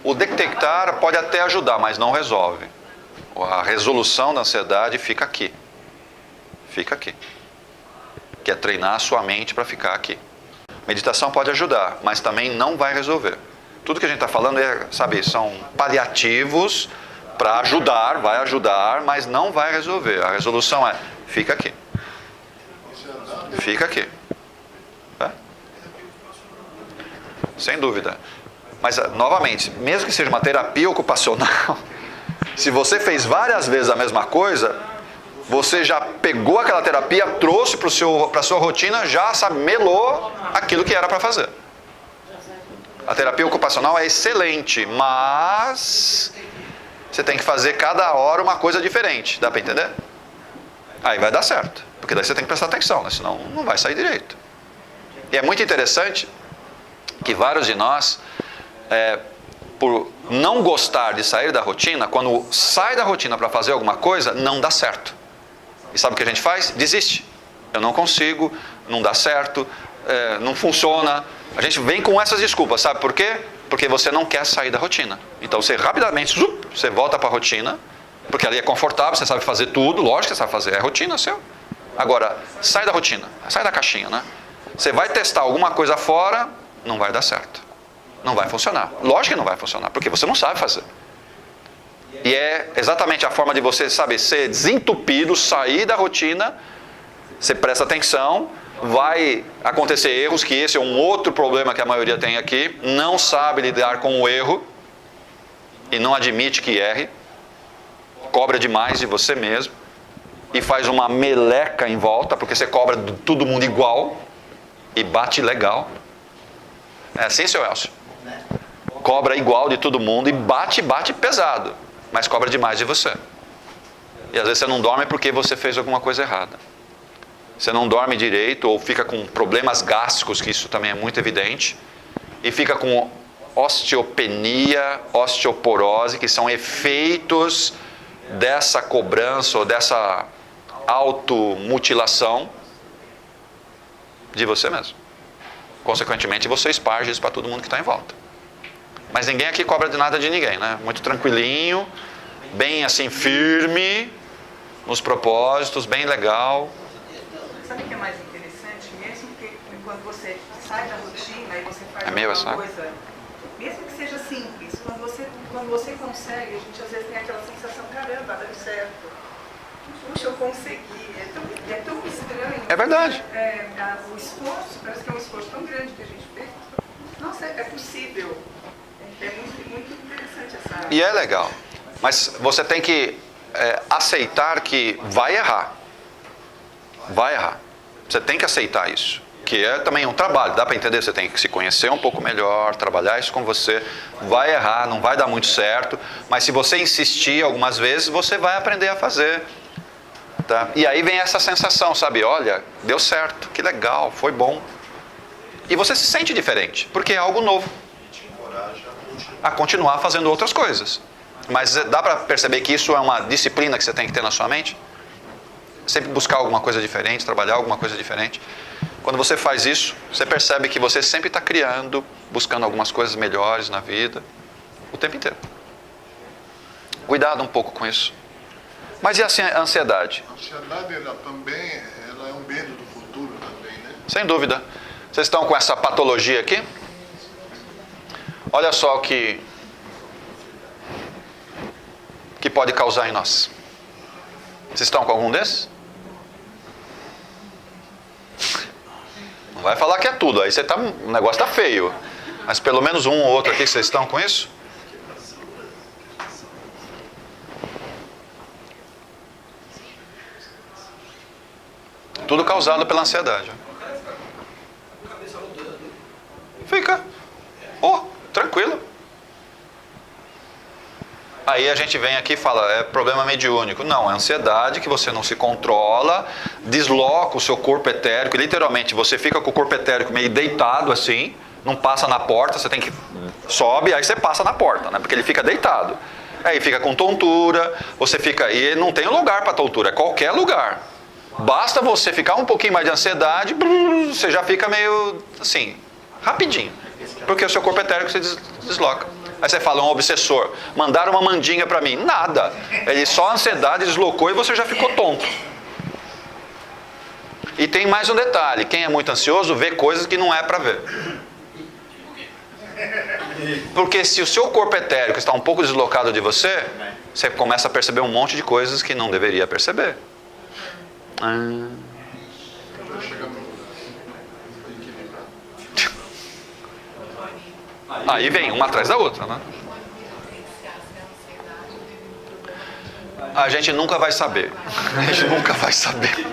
O detectar pode até ajudar, mas não resolve. A resolução da ansiedade fica aqui. Fica aqui. Que é treinar a sua mente para ficar aqui. Meditação pode ajudar, mas também não vai resolver. Tudo que a gente está falando são paliativos para ajudar, vai ajudar, mas não vai resolver. A resolução é, fica aqui. Fica aqui. É? Sem dúvida. Mas, novamente, mesmo que seja uma terapia ocupacional, se você fez várias vezes a mesma coisa, você já pegou aquela terapia, trouxe para a sua rotina, já melou aquilo que era para fazer. A terapia ocupacional é excelente, mas você tem que fazer cada hora uma coisa diferente. Dá para entender? Aí vai dar certo, porque daí você tem que prestar atenção, né? Senão não vai sair direito. E é muito interessante que vários de nós, por não gostar de sair da rotina, quando sai da rotina para fazer alguma coisa, não dá certo. E sabe o que a gente faz? Desiste. Eu não consigo, não dá certo, não funciona. A gente vem com essas desculpas, sabe por quê? Porque você não quer sair da rotina. Então você rapidamente, você volta para a rotina, porque ali é confortável, você sabe fazer tudo, lógico que você sabe fazer, é rotina seu. Agora, sai da rotina, sai da caixinha, né? Você vai testar alguma coisa fora, não vai dar certo. Não vai funcionar. Lógico que não vai funcionar, porque você não sabe fazer. E é exatamente a forma de você, sabe, ser desentupido, sair da rotina, você presta atenção, vai acontecer erros, que esse é um outro problema que a maioria tem aqui, não sabe lidar com o erro e não admite que erre, cobra demais de você mesmo e faz uma meleca em volta, porque você cobra de todo mundo igual e bate legal. É assim, seu Elcio? Cobra igual de todo mundo e bate pesado, mas cobra demais de você. E às vezes você não dorme porque você fez alguma coisa errada. Você não dorme direito ou fica com problemas gástricos, que isso também é muito evidente, e fica com osteopenia, osteoporose, que são efeitos dessa cobrança ou dessa automutilação de você mesmo. Consequentemente, você esparge isso para todo mundo que está em volta. Mas ninguém aqui cobra de nada de ninguém, né? Muito tranquilinho, bem assim, firme nos propósitos, bem legal. Sabe o que é mais interessante? Mesmo que quando você sai da rotina e você faz meio alguma coisa, mesmo que seja simples, quando você consegue, a gente às vezes tem aquela sensação, caramba, deu certo. Puxa, eu consegui. É tão estranho. É verdade. O esforço, parece que é um esforço tão grande que a gente fez. Nossa, é possível. É muito interessante essa área. E é legal. Mas você tem que aceitar que vai errar. Vai errar. Você tem que aceitar isso. Que é também um trabalho, dá para entender? Você tem que se conhecer um pouco melhor, trabalhar isso com você. Vai errar, não vai dar muito certo. Mas se você insistir algumas vezes, você vai aprender a fazer. Tá? E aí vem essa sensação, sabe? Olha, deu certo, que legal, foi bom. E você se sente diferente, porque é algo novo. A continuar fazendo outras coisas. Mas dá para perceber que isso é uma disciplina que você tem que ter na sua mente? Sempre buscar alguma coisa diferente, trabalhar alguma coisa diferente. Quando você faz isso, você percebe que você sempre está criando, buscando algumas coisas melhores na vida, o tempo inteiro. Cuidado um pouco com isso. Mas e a ansiedade? A ansiedade ela é um medo do futuro também, né? Sem dúvida. Vocês estão com essa patologia aqui? Olha só o que pode causar em nós. Vocês estão com algum desses? Não vai falar que é tudo, aí o negócio está feio. Mas pelo menos um ou outro aqui, vocês estão com isso? Tudo causado pela ansiedade. Fica. Tranquilo. Aí a gente vem aqui e fala, é problema mediúnico. Não, é ansiedade que você não se controla, desloca o seu corpo etérico, literalmente você fica com o corpo etérico meio deitado assim, não passa na porta, você tem que sobe, aí você passa na porta, né? Porque ele fica deitado. Aí fica com tontura, você fica, e não tem lugar para tontura, é qualquer lugar. Basta você ficar um pouquinho mais de ansiedade, você já fica meio assim, rapidinho. Porque o seu corpo etérico se desloca. Aí você fala, um obsessor, mandaram uma mandinga para mim. Nada. Ele só a ansiedade deslocou e você já ficou tonto. E tem mais um detalhe. Quem é muito ansioso vê coisas que não é para ver. Porque se o seu corpo etérico está um pouco deslocado de você, você começa a perceber um monte de coisas que não deveria perceber. Aí vem uma atrás da outra, né? A gente nunca vai saber. A gente nunca vai saber.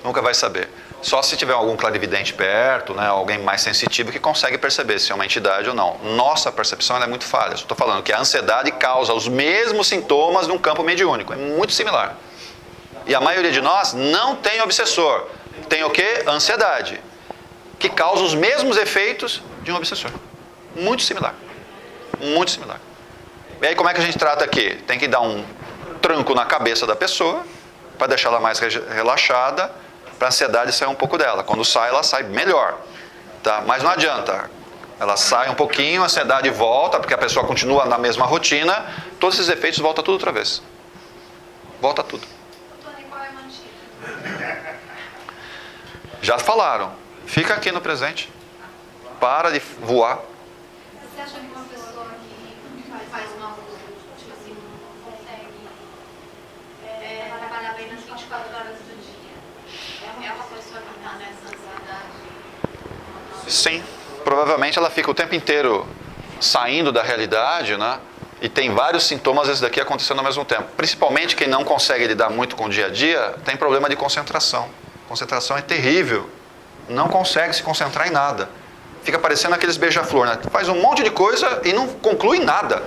Nunca vai saber. Só se tiver algum clarividente perto, né, alguém mais sensitivo que consegue perceber se é uma entidade ou não. Nossa percepção ela é muito falha. Estou falando que a ansiedade causa os mesmos sintomas num campo mediúnico. É muito similar. E a maioria de nós não tem obsessor. Tem o quê? Ansiedade. Que causa os mesmos efeitos de um obsessor. Muito similar. Muito similar. E aí como é que a gente trata aqui? Tem que dar um tranco na cabeça da pessoa para deixar ela mais relaxada, para a ansiedade sair um pouco dela. Quando sai, ela sai melhor. Tá? Mas não adianta. Ela sai um pouquinho, a ansiedade volta, porque a pessoa continua na mesma rotina, todos esses efeitos voltam tudo outra vez. Volta tudo. Já falaram. Fica aqui no presente. Para de voar. Você acha que uma pessoa que faz um abuso, tipo assim, não consegue trabalhar bem nas 24 horas do dia? É uma pessoa que está nessa ansiedade? Sim. Provavelmente ela fica o tempo inteiro saindo da realidade, né? E tem vários sintomas desses daqui acontecendo ao mesmo tempo. Principalmente quem não consegue lidar muito com o dia a dia, tem problema de concentração. Concentração é terrível. Não consegue se concentrar em nada. Fica parecendo aqueles beija-flor, né? Faz um monte de coisa e não conclui nada.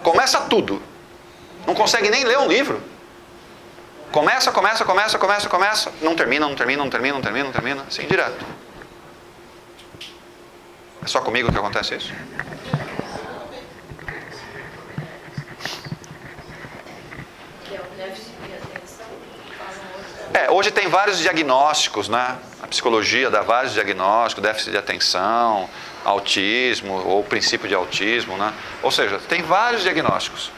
Começa tudo. Não consegue nem ler um livro. Começa. Não termina. Assim, direto. É só comigo que acontece isso? Hoje tem vários diagnósticos, né? A psicologia dá vários diagnósticos, déficit de atenção, autismo ou princípio de autismo, né? Ou seja, tem vários diagnósticos.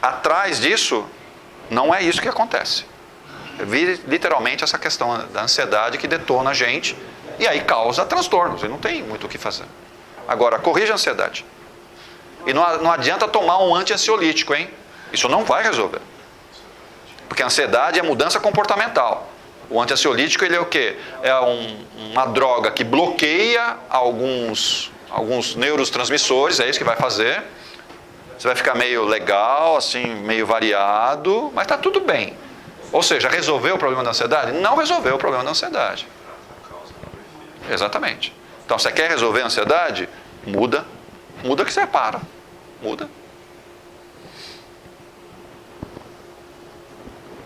Atrás disso, não é isso que acontece. É literalmente essa questão da ansiedade que detona a gente e aí causa transtornos, e não tem muito o que fazer. Agora, corrija a ansiedade. E não adianta tomar um anti-ansiolítico, hein? Isso não vai resolver. Porque a ansiedade é mudança comportamental. O anti-ansiolítico, ele é o quê? É uma droga que bloqueia alguns neurotransmissores, é isso que vai fazer. Você vai ficar meio legal, assim, meio variado, mas está tudo bem. Ou seja, resolveu o problema da ansiedade? Não resolveu o problema da ansiedade. Exatamente. Então, você quer resolver a ansiedade? Muda. Muda que você para. Muda.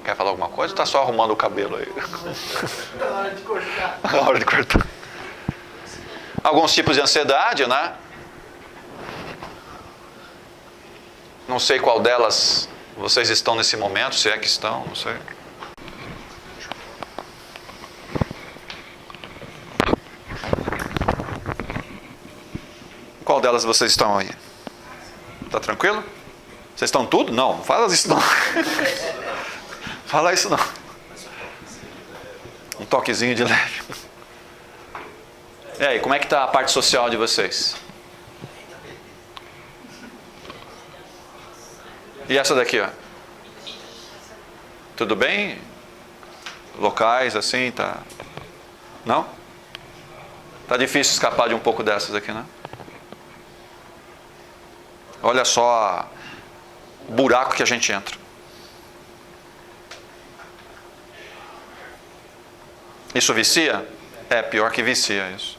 Quer falar alguma coisa ou está só arrumando o cabelo aí? Está na hora de cortar. Na hora de cortar. Alguns tipos de ansiedade, né? Não sei qual delas vocês estão nesse momento, se é que estão, não sei. Qual delas vocês estão aí? Tá tranquilo? Vocês estão tudo? Não, não fala isso não. Fala isso não. Um toquezinho de leve. E aí, como é que está a parte social de vocês? E essa daqui, ó? Tudo bem? Locais assim, tá? Não? Tá difícil escapar de um pouco dessas aqui, né? Olha só o buraco que a gente entra. Isso vicia? É, pior que vicia isso.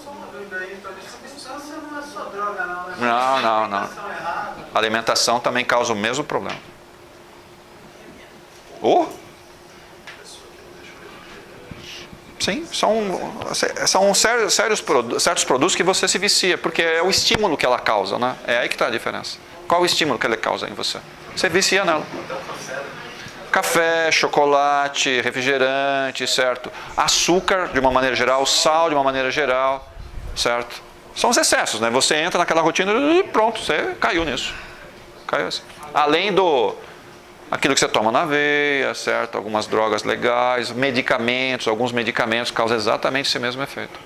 Só uma dúvida aí, então, substância não é só droga, não, né? Não. Alimentação errada. A alimentação também causa o mesmo problema. Sim, são certos produtos que você se vicia, porque é o estímulo que ela causa, né? É aí que está a diferença. Qual o estímulo que ela causa em você? Você vicia nela. Café, chocolate, refrigerante, certo? Açúcar, de uma maneira geral, sal, de uma maneira geral, certo? São os excessos, né? Você entra naquela rotina e pronto, você caiu nisso. Caiu assim. Além aquilo que você toma na veia, certo? Algumas drogas legais, medicamentos, alguns medicamentos causam exatamente esse mesmo efeito.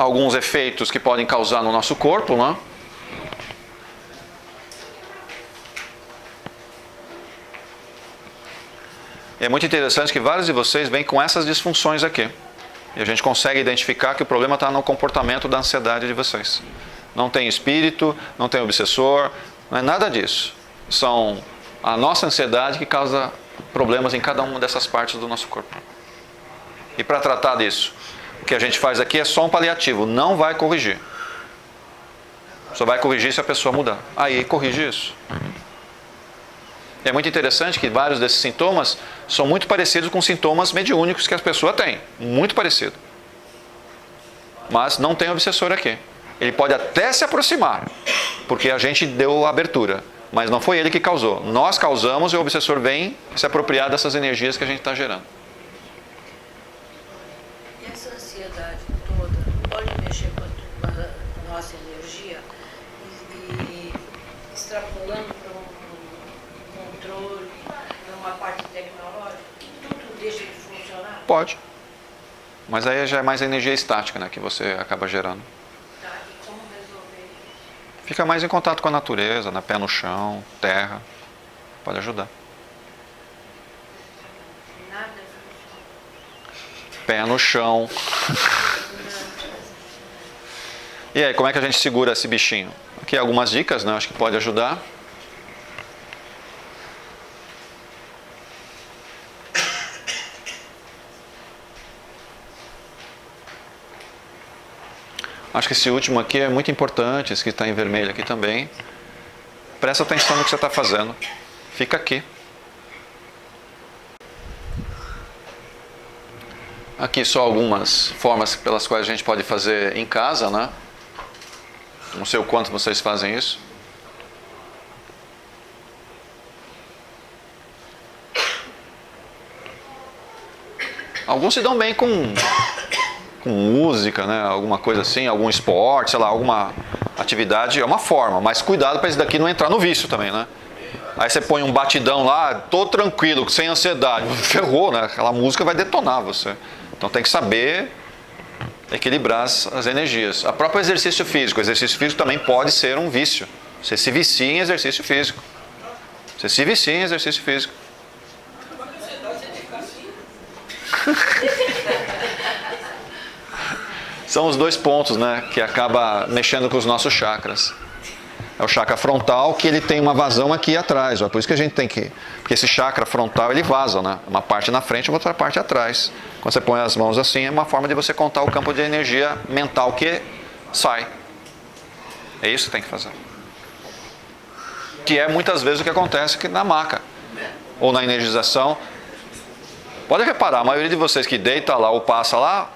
alguns efeitos que podem causar no nosso corpo, né? É muito interessante que vários de vocês vêm com essas disfunções aqui. E a gente consegue identificar que o problema está no comportamento da ansiedade de vocês. Não tem espírito, não tem obsessor, não é nada disso. São a nossa ansiedade que causa problemas em cada uma dessas partes do nosso corpo. E para tratar disso, o que a gente faz aqui é só um paliativo, não vai corrigir. Só vai corrigir se a pessoa mudar. Aí corrige isso. É muito interessante que vários desses sintomas são muito parecidos com sintomas mediúnicos que a pessoa tem. Muito parecido. Mas não tem obsessor aqui. Ele pode até se aproximar, porque a gente deu abertura. Mas não foi ele que causou. Nós causamos e o obsessor vem se apropriar dessas energias que a gente está gerando. E essa ansiedade toda pode mexer com a nossa energia e extrapolando para um controle, para uma parte tecnológica, tudo deixa de funcionar? Pode. Mas aí já é mais energia estática, né, que você acaba gerando. Tá, e como resolver isso? Fica mais em contato com a natureza, né, pé no chão, terra. Pode ajudar. Nada funciona. Pé no chão. E aí, como é que a gente segura esse bichinho? Aqui algumas dicas, né? Acho que pode ajudar. Acho que esse último aqui é muito importante, esse que está em vermelho aqui também. Presta atenção no que você está fazendo. Fica aqui. Aqui só algumas formas pelas quais a gente pode fazer em casa, né? Não sei o quanto vocês fazem isso. Alguns se dão bem com música, né? Alguma coisa assim, algum esporte, sei lá, alguma atividade, é uma forma. Mas cuidado para esse daqui não entrar no vício também, né? Aí você põe um batidão lá, tô tranquilo, sem ansiedade. Ferrou, né? Aquela música vai detonar você. Então tem que saber equilibrar as energias. A próprio exercício físico. O exercício físico também pode ser um vício. Você se vicia em exercício físico. Você se vicia em exercício físico. São os dois pontos, né, que acaba mexendo com os nossos chakras. É o chakra frontal, que ele tem uma vazão aqui atrás. Ó, por isso que a gente tem que... Porque esse chakra frontal, ele vaza, né? Uma parte na frente e outra parte atrás. Quando você põe as mãos assim, é uma forma de você contar o campo de energia mental que sai. É isso que tem que fazer. Que é muitas vezes o que acontece aqui na maca. Ou na energização. Pode reparar, a maioria de vocês que deita lá ou passa lá,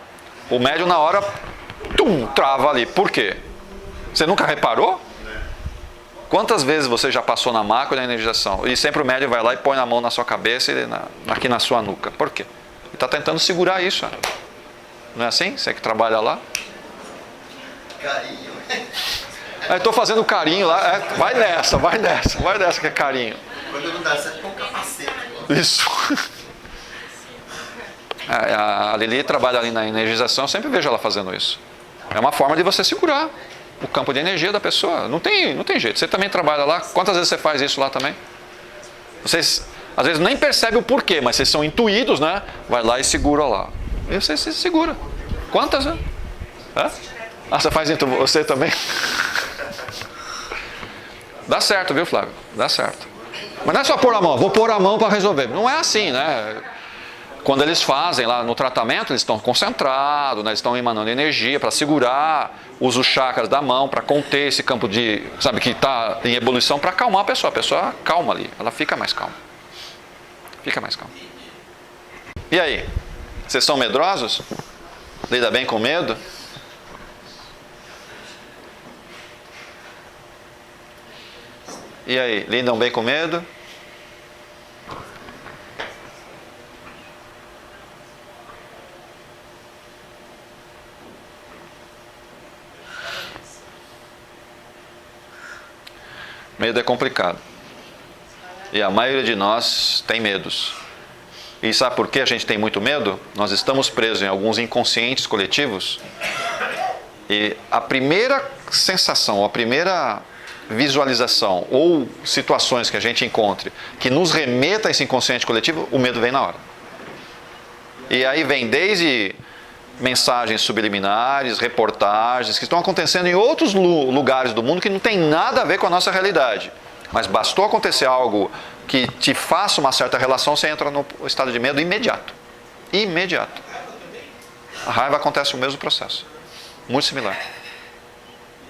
o médium na hora, trava ali. Por quê? Você nunca reparou? Quantas vezes você já passou na maca ou na energização? E sempre o médium vai lá e põe a mão na sua cabeça e aqui na sua nuca. Por quê? Ele está tentando segurar isso. Não é assim? Você que trabalha lá? Carinho. Eu estou fazendo carinho lá. Vai nessa que é carinho. Quando não dá certo, põe um capacete. Isso. A Lili trabalha ali na energização, eu sempre vejo ela fazendo isso. É uma forma de você segurar o campo de energia da pessoa. Não tem jeito. Você também trabalha lá. Quantas vezes você faz isso lá também? Vocês, às vezes, nem percebem o porquê, mas vocês são intuídos, né? Vai lá e segura lá. E você se segura. Quantas, né? Você faz entre você também? Dá certo, viu, Flávio? Dá certo. Mas não é só pôr a mão. Vou pôr a mão para resolver. Não é assim, né? Quando eles fazem lá no tratamento, eles estão concentrados, né? Eles estão emanando energia para segurar, usa os chakras da mão para conter esse campo de, sabe, que está em ebulição, para acalmar a pessoa calma ali, ela fica mais calma. Fica mais calma. E aí? Vocês são medrosos? Lida bem com medo? E aí? Lidam bem com medo? Medo é complicado. E a maioria de nós tem medos. E sabe por que a gente tem muito medo? Nós estamos presos em alguns inconscientes coletivos E a primeira sensação, a primeira visualização ou situações que a gente encontre que nos remeta a esse inconsciente coletivo, o medo vem na hora. E aí vem desde mensagens subliminares, reportagens que estão acontecendo em outros lugares do mundo que não tem nada a ver com a nossa realidade. Mas bastou acontecer algo que te faça uma certa relação, você entra no estado de medo imediato. Imediato. A raiva acontece o mesmo processo. Muito similar.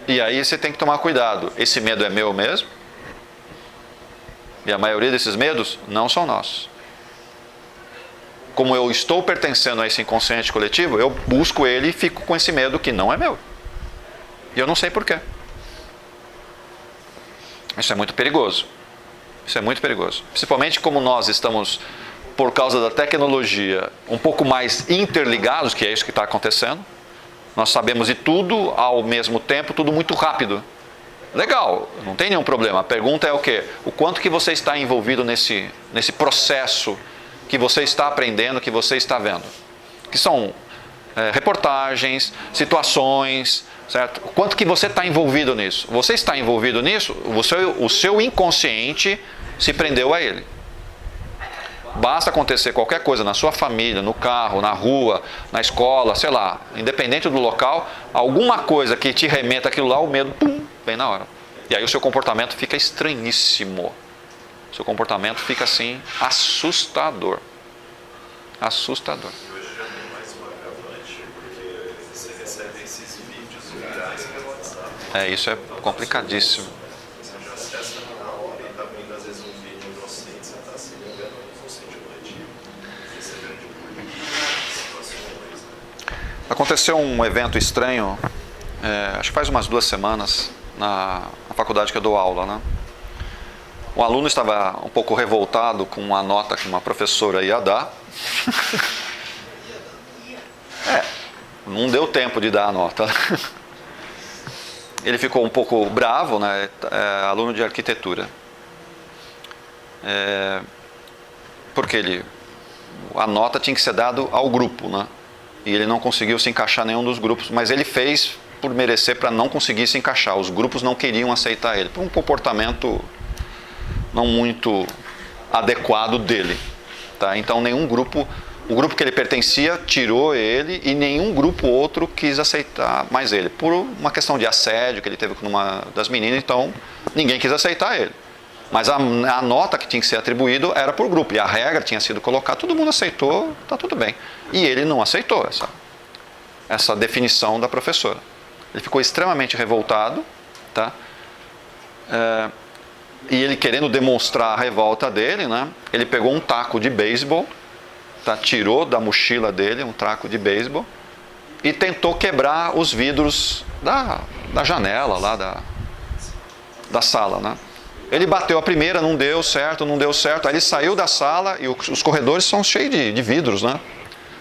E aí você tem que tomar cuidado. Esse medo é meu mesmo? E a maioria desses medos não são nossos. Como eu estou pertencendo a esse inconsciente coletivo, eu busco ele e fico com esse medo que não é meu. E eu não sei porquê. Isso é muito perigoso. Isso é muito perigoso. Principalmente como nós estamos, por causa da tecnologia, um pouco mais interligados, que é isso que está acontecendo. Nós sabemos de tudo ao mesmo tempo, tudo muito rápido. Legal, não tem nenhum problema. A pergunta é o quê? O quanto que você está envolvido nesse processo que você está aprendendo, que você está vendo. Que são reportagens, situações, certo? O quanto que você está envolvido nisso. Você está envolvido nisso, o seu inconsciente se prendeu a ele. Basta acontecer qualquer coisa na sua família, no carro, na rua, na escola, sei lá, independente do local, alguma coisa que te remeta aquilo lá, o medo, pum, vem na hora. E aí o seu comportamento fica estranhíssimo. O seu comportamento fica assim, assustador. Assustador. E hoje já tem mais uma agravante, porque você recebe esses vídeos virais pelo WhatsApp. Isso é complicadíssimo. Você já acessa na hora e está vendo às vezes um vídeo inocente, você está se ligando no inconsciente coletivo, recebendo de situações. Aconteceu um evento estranho, acho que faz umas 2 semanas, na faculdade que eu dou aula, né? Um aluno estava um pouco revoltado com uma nota que uma professora ia dar. Não deu tempo de dar a nota. Ele ficou um pouco bravo, né? Aluno de arquitetura. Porque a nota tinha que ser dada ao grupo, né? E ele não conseguiu se encaixar em nenhum dos grupos, mas ele fez por merecer para não conseguir se encaixar. Os grupos não queriam aceitar ele, por um comportamento não muito adequado dele. Tá? Então nenhum grupo, o grupo que ele pertencia tirou ele e nenhum grupo outro quis aceitar mais ele. Por uma questão de assédio que ele teve com uma das meninas, então ninguém quis aceitar ele. Mas a nota que tinha que ser atribuída era por grupo, e a regra tinha sido colocada, todo mundo aceitou, está tudo bem. E ele não aceitou essa definição da professora. Ele ficou extremamente revoltado, tá? E ele querendo demonstrar a revolta dele, né? Ele pegou um taco de beisebol, tá? Tirou da mochila dele um taco de beisebol e tentou quebrar os vidros da janela lá da sala, né? Ele bateu a primeira, não deu certo. Aí ele saiu da sala e os corredores são cheios de vidros, né?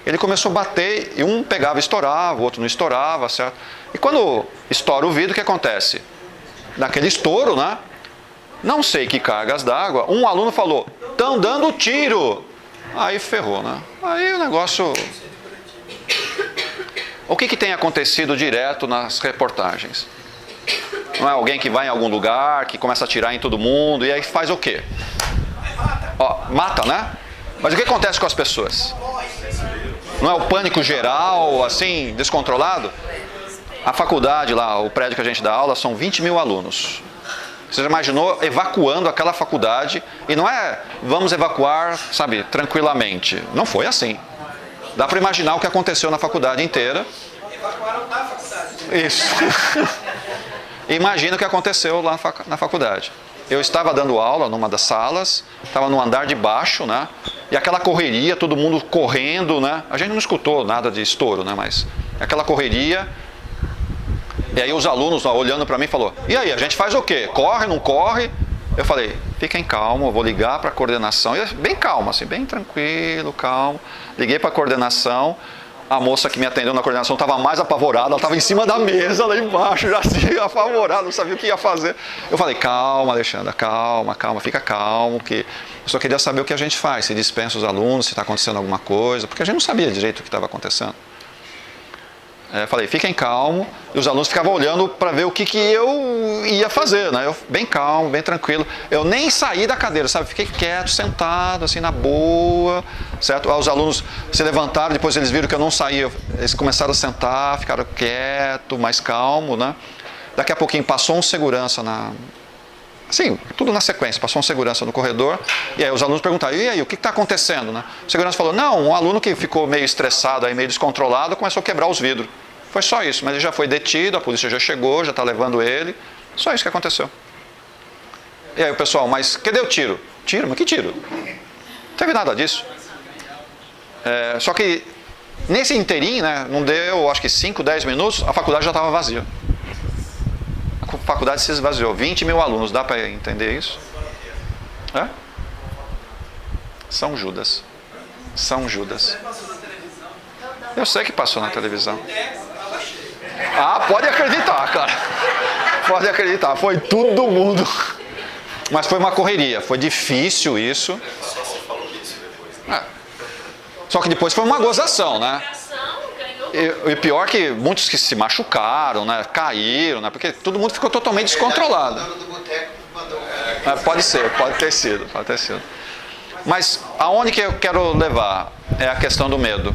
Ele começou a bater e um pegava e estourava, o outro não estourava, certo? E quando estoura o vidro, o que acontece? Naquele estouro, né? Não sei que cargas d'água, um aluno falou, estão dando tiro. Aí ferrou, né? Aí o negócio... O que tem acontecido direto nas reportagens? Não é alguém que vai em algum lugar, que começa a atirar em todo mundo, e aí faz o quê? Mata, né? Mas o que acontece com as pessoas? Não é o pânico geral, assim, descontrolado? A faculdade lá, o prédio que a gente dá aula, são 20 mil alunos. Você já imaginou evacuando aquela faculdade? E não é, vamos evacuar, sabe, tranquilamente. Não foi assim. Dá para imaginar o que aconteceu na faculdade inteira. Evacuaram da faculdade. Isso. Imagina o que aconteceu lá na faculdade. Eu estava dando aula numa das salas, estava no andar de baixo, né? E aquela correria, todo mundo correndo, né? A gente não escutou nada de estouro, né? Mas aquela correria. E aí os alunos olhando para mim falou, e aí, a gente faz o quê? Corre, não corre? Eu falei, fiquem calmos, eu vou ligar para a coordenação. E bem calmo, assim, bem tranquilo, calmo. Liguei para a coordenação. A moça que me atendeu na coordenação estava mais apavorada, ela estava em cima da mesa lá embaixo, já assim, apavorada, não sabia o que ia fazer. Eu falei, calma, Alexandra, calma, fica calmo, que eu só queria saber o que a gente faz, se dispensa os alunos, se está acontecendo alguma coisa, porque a gente não sabia direito o que estava acontecendo. falei, fiquem calmos. E os alunos ficavam olhando para ver o que eu ia fazer, né? Eu bem calmo, bem tranquilo. Eu nem saí da cadeira, sabe? Fiquei quieto, sentado, assim, na boa, certo? Os alunos se levantaram, depois eles viram que eu não saía. Eles começaram a sentar, ficaram quietos, mais calmos, né? Daqui a pouquinho passou um segurança assim, tudo na sequência, passou um segurança no corredor, e aí os alunos perguntaram, e aí, o que está acontecendo, né? O segurança falou, não, um aluno que ficou meio estressado, aí, meio descontrolado, começou a quebrar os vidros. Foi só isso, mas ele já foi detido, a polícia já chegou, já está levando ele, só isso que aconteceu. E aí o pessoal, mas cadê o tiro? Tiro? Mas que tiro? Não teve nada disso. Só que nesse inteirinho, né, não deu, acho que 5, 10 minutos, a faculdade já estava vazia. A faculdade se esvaziou, 20 mil alunos, dá para entender isso? São Judas. São Judas. Eu sei que passou na televisão. Pode acreditar, cara. Pode acreditar, foi todo mundo. Mas foi uma correria, foi difícil isso. Só que depois foi uma gozação, né? E pior que muitos que se machucaram, né? Caíram, né? Porque todo mundo ficou totalmente descontrolado. Pode ser, pode ter sido. Mas aonde que eu quero levar é a questão do medo.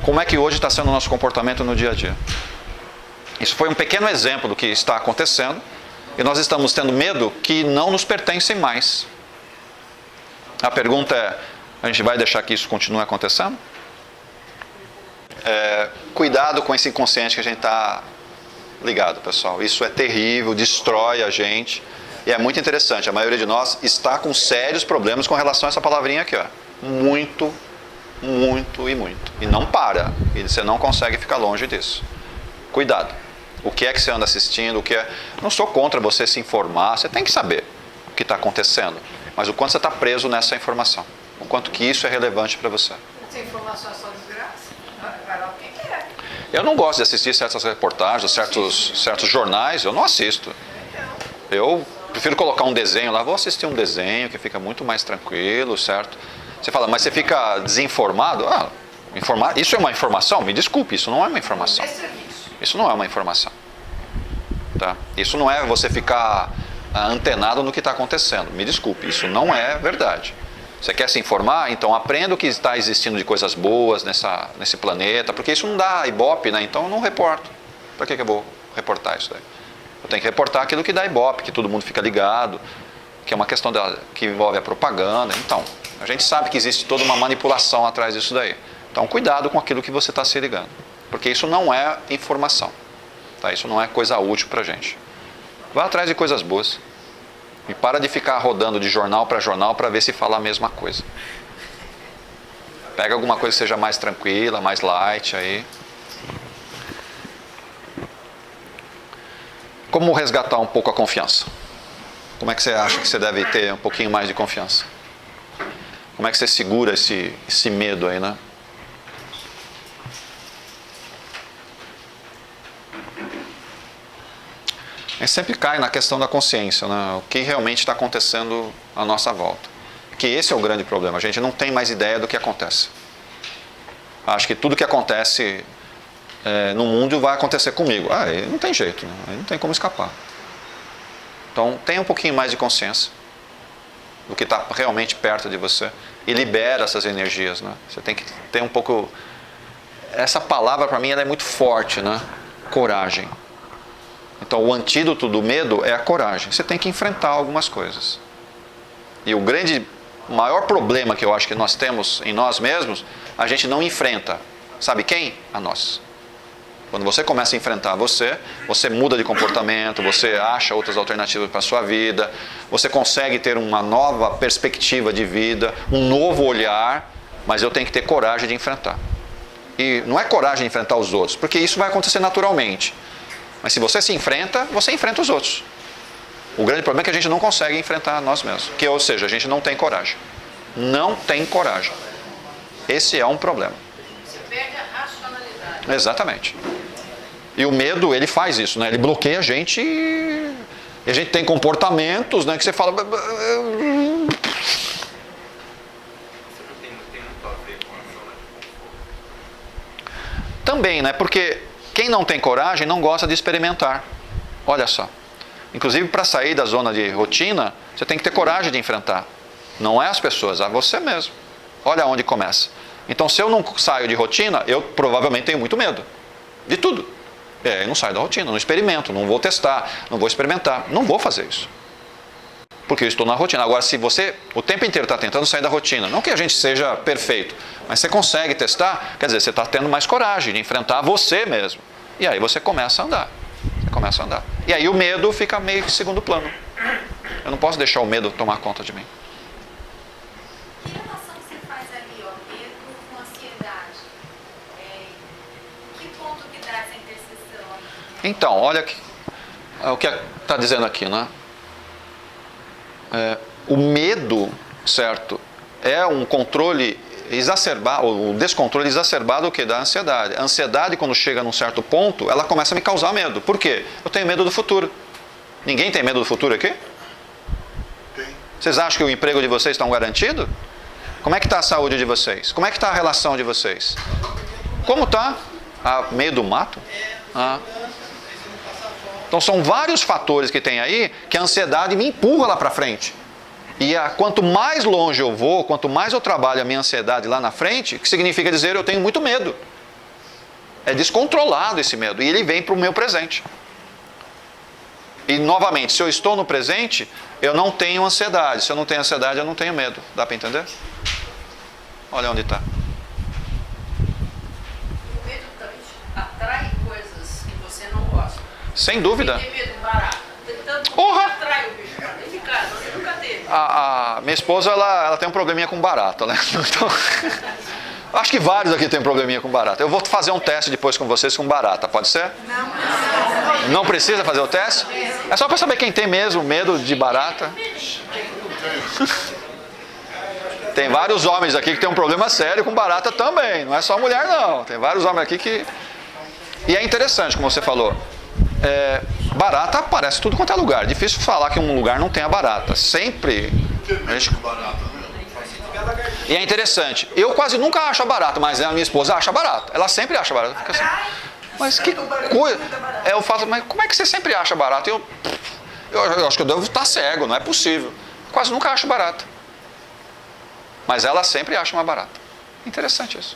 Como é que hoje está sendo o nosso comportamento no dia a dia? Isso foi um pequeno exemplo do que está acontecendo. E nós estamos tendo medo que não nos pertencem mais. A pergunta é, a gente vai deixar que isso continue acontecendo? Cuidado com esse inconsciente que a gente está ligado, pessoal. Isso é terrível, destrói a gente. E é muito interessante, a maioria de nós está com sérios problemas com relação a essa palavrinha aqui, ó. Muito, muito e muito. E não para. E você não consegue ficar longe disso. Cuidado. O que é que você anda assistindo? O que é... Não sou contra você se informar. Você tem que saber o que está acontecendo. Mas o quanto você está preso nessa informação. O quanto que isso é relevante para você. Essa informação é só desgraça. Vai lá o que quer. Eu não gosto de assistir certas reportagens, certos jornais. Eu não assisto. Eu prefiro colocar um desenho lá. Vou assistir um desenho que fica muito mais tranquilo, certo? Você fala, mas você fica desinformado? Isso é uma informação? Me desculpe, isso não é uma informação. Isso não é uma informação. Tá? Isso não é você ficar antenado no que está acontecendo. Me desculpe, isso não é verdade. Você quer se informar? Então aprenda o que está existindo de coisas boas nesse planeta, porque isso não dá ibope, né? Então eu não reporto. Para que eu vou reportar isso daí? Eu tenho que reportar aquilo que dá ibope, que todo mundo fica ligado, que é uma questão que envolve a propaganda. Então, a gente sabe que existe toda uma manipulação atrás disso daí. Então cuidado com aquilo que você está se ligando. Porque isso não é informação. Tá? Isso não é coisa útil para a gente. Vá atrás de coisas boas. E para de ficar rodando de jornal para ver se fala a mesma coisa. Pega alguma coisa que seja mais tranquila, mais light aí. Como resgatar um pouco a confiança? Como é que você acha que você deve ter um pouquinho mais de confiança? Como é que você segura esse medo aí, né? A gente sempre cai na questão da consciência, né? O que realmente está acontecendo à nossa volta. Porque esse é o grande problema, a gente não tem mais ideia do que acontece. Acho que tudo que acontece no mundo vai acontecer comigo. Aí não tem jeito, né? Aí não tem como escapar. Então tenha um pouquinho mais de consciência do que está realmente perto de você e libera essas energias, né? Você tem que ter um pouco... Essa palavra para mim ela é muito forte, né? Coragem. Então o antídoto do medo é a coragem. Você tem que enfrentar algumas coisas. E o maior problema que eu acho que nós temos em nós mesmos, a gente não enfrenta. Sabe quem? A nós. Quando você começa a enfrentar você muda de comportamento, você acha outras alternativas para a sua vida, você consegue ter uma nova perspectiva de vida, um novo olhar, mas eu tenho que ter coragem de enfrentar. E não é coragem de enfrentar os outros, porque isso vai acontecer naturalmente. Mas se você se enfrenta, você enfrenta os outros. O grande problema é que a gente não consegue enfrentar nós mesmos. Ou seja, a gente não tem coragem. Não tem coragem. Esse é um problema. Você perde a racionalidade. Exatamente. E o medo, ele faz isso, né? Ele bloqueia a gente e a gente tem comportamentos, né, que você fala... Tem muito a ver com a zona de conforto. Também, né? Porque Quem não tem coragem não gosta de experimentar. Olha só. Inclusive, para sair da zona de rotina, você tem que ter coragem de enfrentar. Não é as pessoas, é você mesmo. Olha onde começa. Então, se eu não saio de rotina, eu provavelmente tenho muito medo. De tudo. Eu não saio da rotina, não experimento, não vou testar, não vou experimentar. Não vou fazer isso. Porque eu estou na rotina. Agora, se você o tempo inteiro está tentando sair da rotina, não que a gente seja perfeito, mas você consegue testar, quer dizer, você está tendo mais coragem de enfrentar você mesmo. E aí você começa a andar. E aí o medo fica meio que em segundo plano. Eu não posso deixar o medo tomar conta de mim. Que relação você faz ali, ó, medo com ansiedade? Que ponto que dá essa interseção? Então, olha o que está dizendo aqui, né? O medo, certo, é um controle exacerbado, o descontrole exacerbado o que? Da ansiedade. A ansiedade, quando chega num certo ponto, ela começa a me causar medo. Por quê? Eu tenho medo do futuro. Ninguém tem medo do futuro aqui? Tem. Vocês acham que o emprego de vocês está garantido? Como é que está a saúde de vocês? Como é que está a relação de vocês? Como está? Meio do mato? Então são vários fatores que tem aí que a ansiedade me empurra lá para frente. E quanto mais longe eu vou, quanto mais eu trabalho a minha ansiedade lá na frente, que significa dizer eu tenho muito medo. É descontrolado esse medo. E ele vem para o meu presente. E novamente, se eu estou no presente, eu não tenho ansiedade. Se eu não tenho ansiedade, eu não tenho medo. Dá para entender? Olha onde está. O medo também atrai coisas que você não gosta. Sem dúvida. Tem medo barato. Tanto Porra! atrai o bicho pra dentro de casa. Você nunca teve. A minha esposa, ela tem um probleminha com barata, né? Então, acho que vários aqui têm um probleminha com barata. Eu vou fazer um teste depois com vocês com barata, pode ser? Não precisa fazer o teste? É só para saber quem tem mesmo medo de barata. Tem vários homens aqui que tem um problema sério com barata também. Não é só mulher, não. Tem vários homens aqui que... E é interessante, como você falou. Barata aparece tudo quanto é lugar. Difícil falar que um lugar não tenha barata. Sempre. E é interessante. Eu quase nunca acho a barata, mas a minha esposa acha barata. Ela sempre acha barata. Fica assim, mas que coisa. Eu falo, mas como é que você sempre acha barata? Eu acho que eu devo estar cego, não é possível. Quase nunca acho barata. Mas ela sempre acha uma barata. Interessante isso.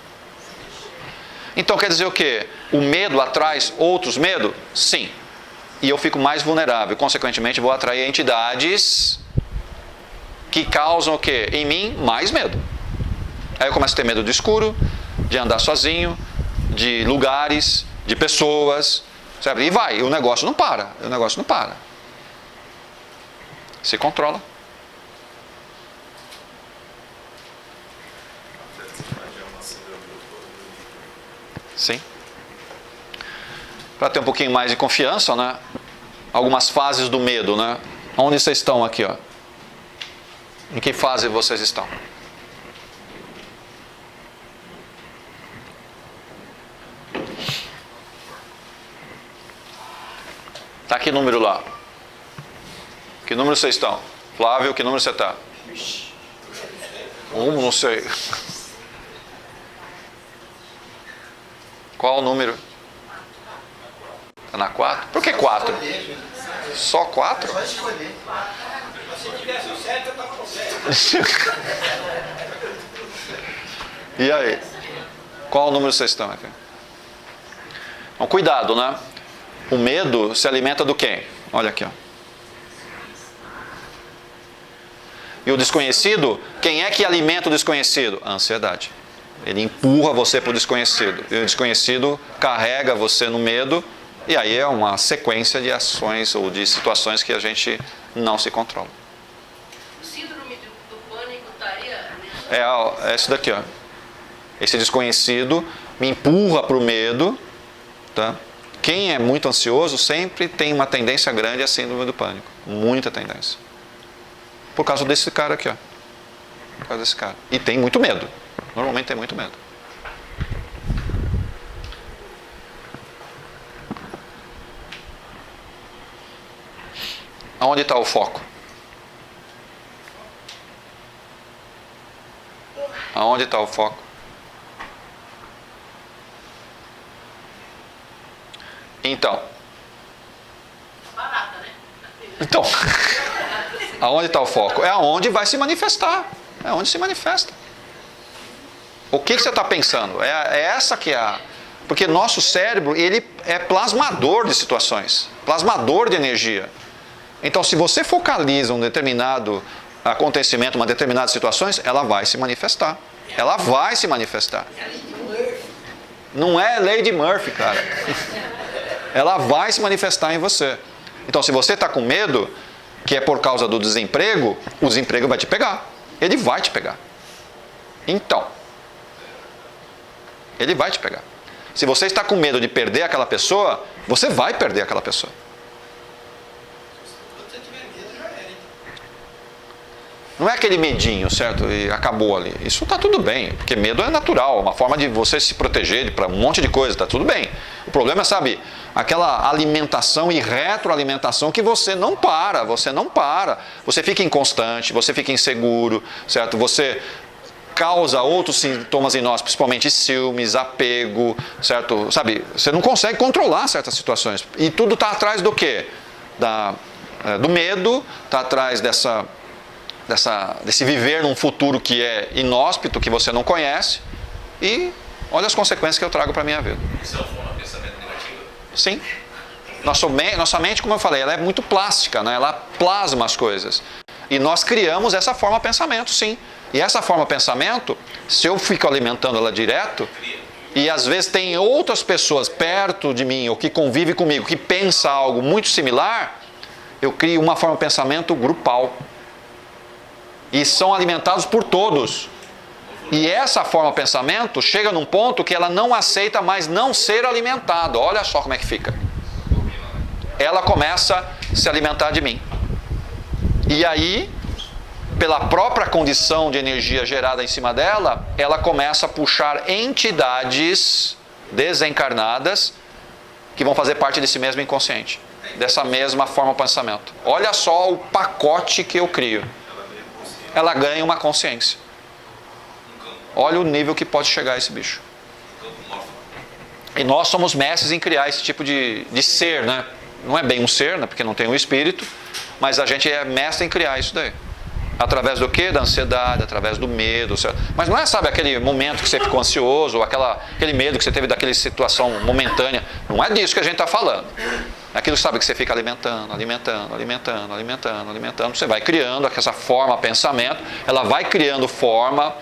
Então quer dizer o quê? O medo atrai outros medos? Sim. E eu fico mais vulnerável. Consequentemente, vou atrair entidades que causam o quê? Em mim, mais medo. Aí eu começo a ter medo do escuro, de andar sozinho, de lugares, de pessoas. Sabe? E vai, o negócio não para. Se controla. Sim. Para ter um pouquinho mais de confiança, né? Algumas fases do medo, né? Onde vocês estão aqui, ó? Em que fase vocês estão? Tá que número lá? Que número vocês estão? Flávio, que número você está? Não sei. Qual o número? Está na 4? Por que 4? Só 4? Se tivesse o 7, eu estava com 7. E aí? Qual o número vocês estão aqui? Então, cuidado, né? O medo se alimenta do quê? Olha aqui, ó. E o desconhecido, quem é que alimenta o desconhecido? A ansiedade. Ele empurra você para o desconhecido. E o desconhecido carrega você no medo. E aí é uma sequência de ações ou de situações que a gente não se controla. O síndrome do pânico estaria... É isso daqui, ó. Esse desconhecido me empurra para o medo. Tá? Quem é muito ansioso sempre tem uma tendência grande a síndrome do pânico. Muita tendência. Por causa desse cara aqui, ó. Por causa desse cara. E tem muito medo. Normalmente tem muito medo. Aonde está o foco? Aonde está o foco? Então, Barata, né? então aonde está o foco? É aonde vai se manifestar. É onde se manifesta. O que você está pensando? É essa que é a... Porque nosso cérebro, ele é plasmador de situações, plasmador de energia. Então, se você focaliza um determinado acontecimento, uma determinada situação, ela vai se manifestar. Ela vai se manifestar. Não é lei de Murphy, cara. Ela vai se manifestar em você. Então, se você está com medo, que é por causa do desemprego, o desemprego vai te pegar. Ele vai te pegar. Então, ele vai te pegar. Se você está com medo de perder aquela pessoa, você vai perder aquela pessoa. Não é aquele medinho, certo? E acabou ali. Isso está tudo bem, porque medo é natural, uma forma de você se proteger para um monte de coisa, está tudo bem. O problema é, sabe, aquela alimentação e retroalimentação que você não para. Você fica inconstante, você fica inseguro, certo? Você causa outros sintomas em nós, principalmente ciúmes, apego, certo? Sabe, você não consegue controlar certas situações. E tudo está atrás do quê? Do medo, está atrás desse viver num futuro que é inóspito, que você não conhece. E olha as consequências que eu trago para a minha vida. Isso é uma forma de pensamento negativo? Sim. Nossa mente, como eu falei, ela é muito plástica, né? Ela plasma as coisas. E nós criamos essa forma de pensamento, sim. E essa forma de pensamento, se eu fico alimentando ela direto, e às vezes tem outras pessoas perto de mim, ou que convivem comigo, que pensa algo muito similar, eu crio uma forma de pensamento grupal. E são alimentados por todos. E essa forma de pensamento chega num ponto que ela não aceita mais não ser alimentada. Olha só como é que fica. Ela começa a se alimentar de mim. E aí, pela própria condição de energia gerada em cima dela, ela começa a puxar entidades desencarnadas que vão fazer parte desse mesmo inconsciente, dessa mesma forma de pensamento. Olha só o pacote que eu crio. Ela ganha uma consciência. Olha o nível que pode chegar esse bicho. E nós somos mestres em criar esse tipo de ser, né? Não é bem um ser, né? Porque não tem um espírito, mas a gente é mestre em criar isso daí. Através do quê? Da ansiedade, através do medo. Certo? Mas não é, sabe, aquele momento que você ficou ansioso, ou aquele medo que você teve daquela situação momentânea. Não é disso que a gente está falando. É aquilo, sabe, que você fica alimentando. Você vai criando essa forma, pensamento. Ela vai criando forma.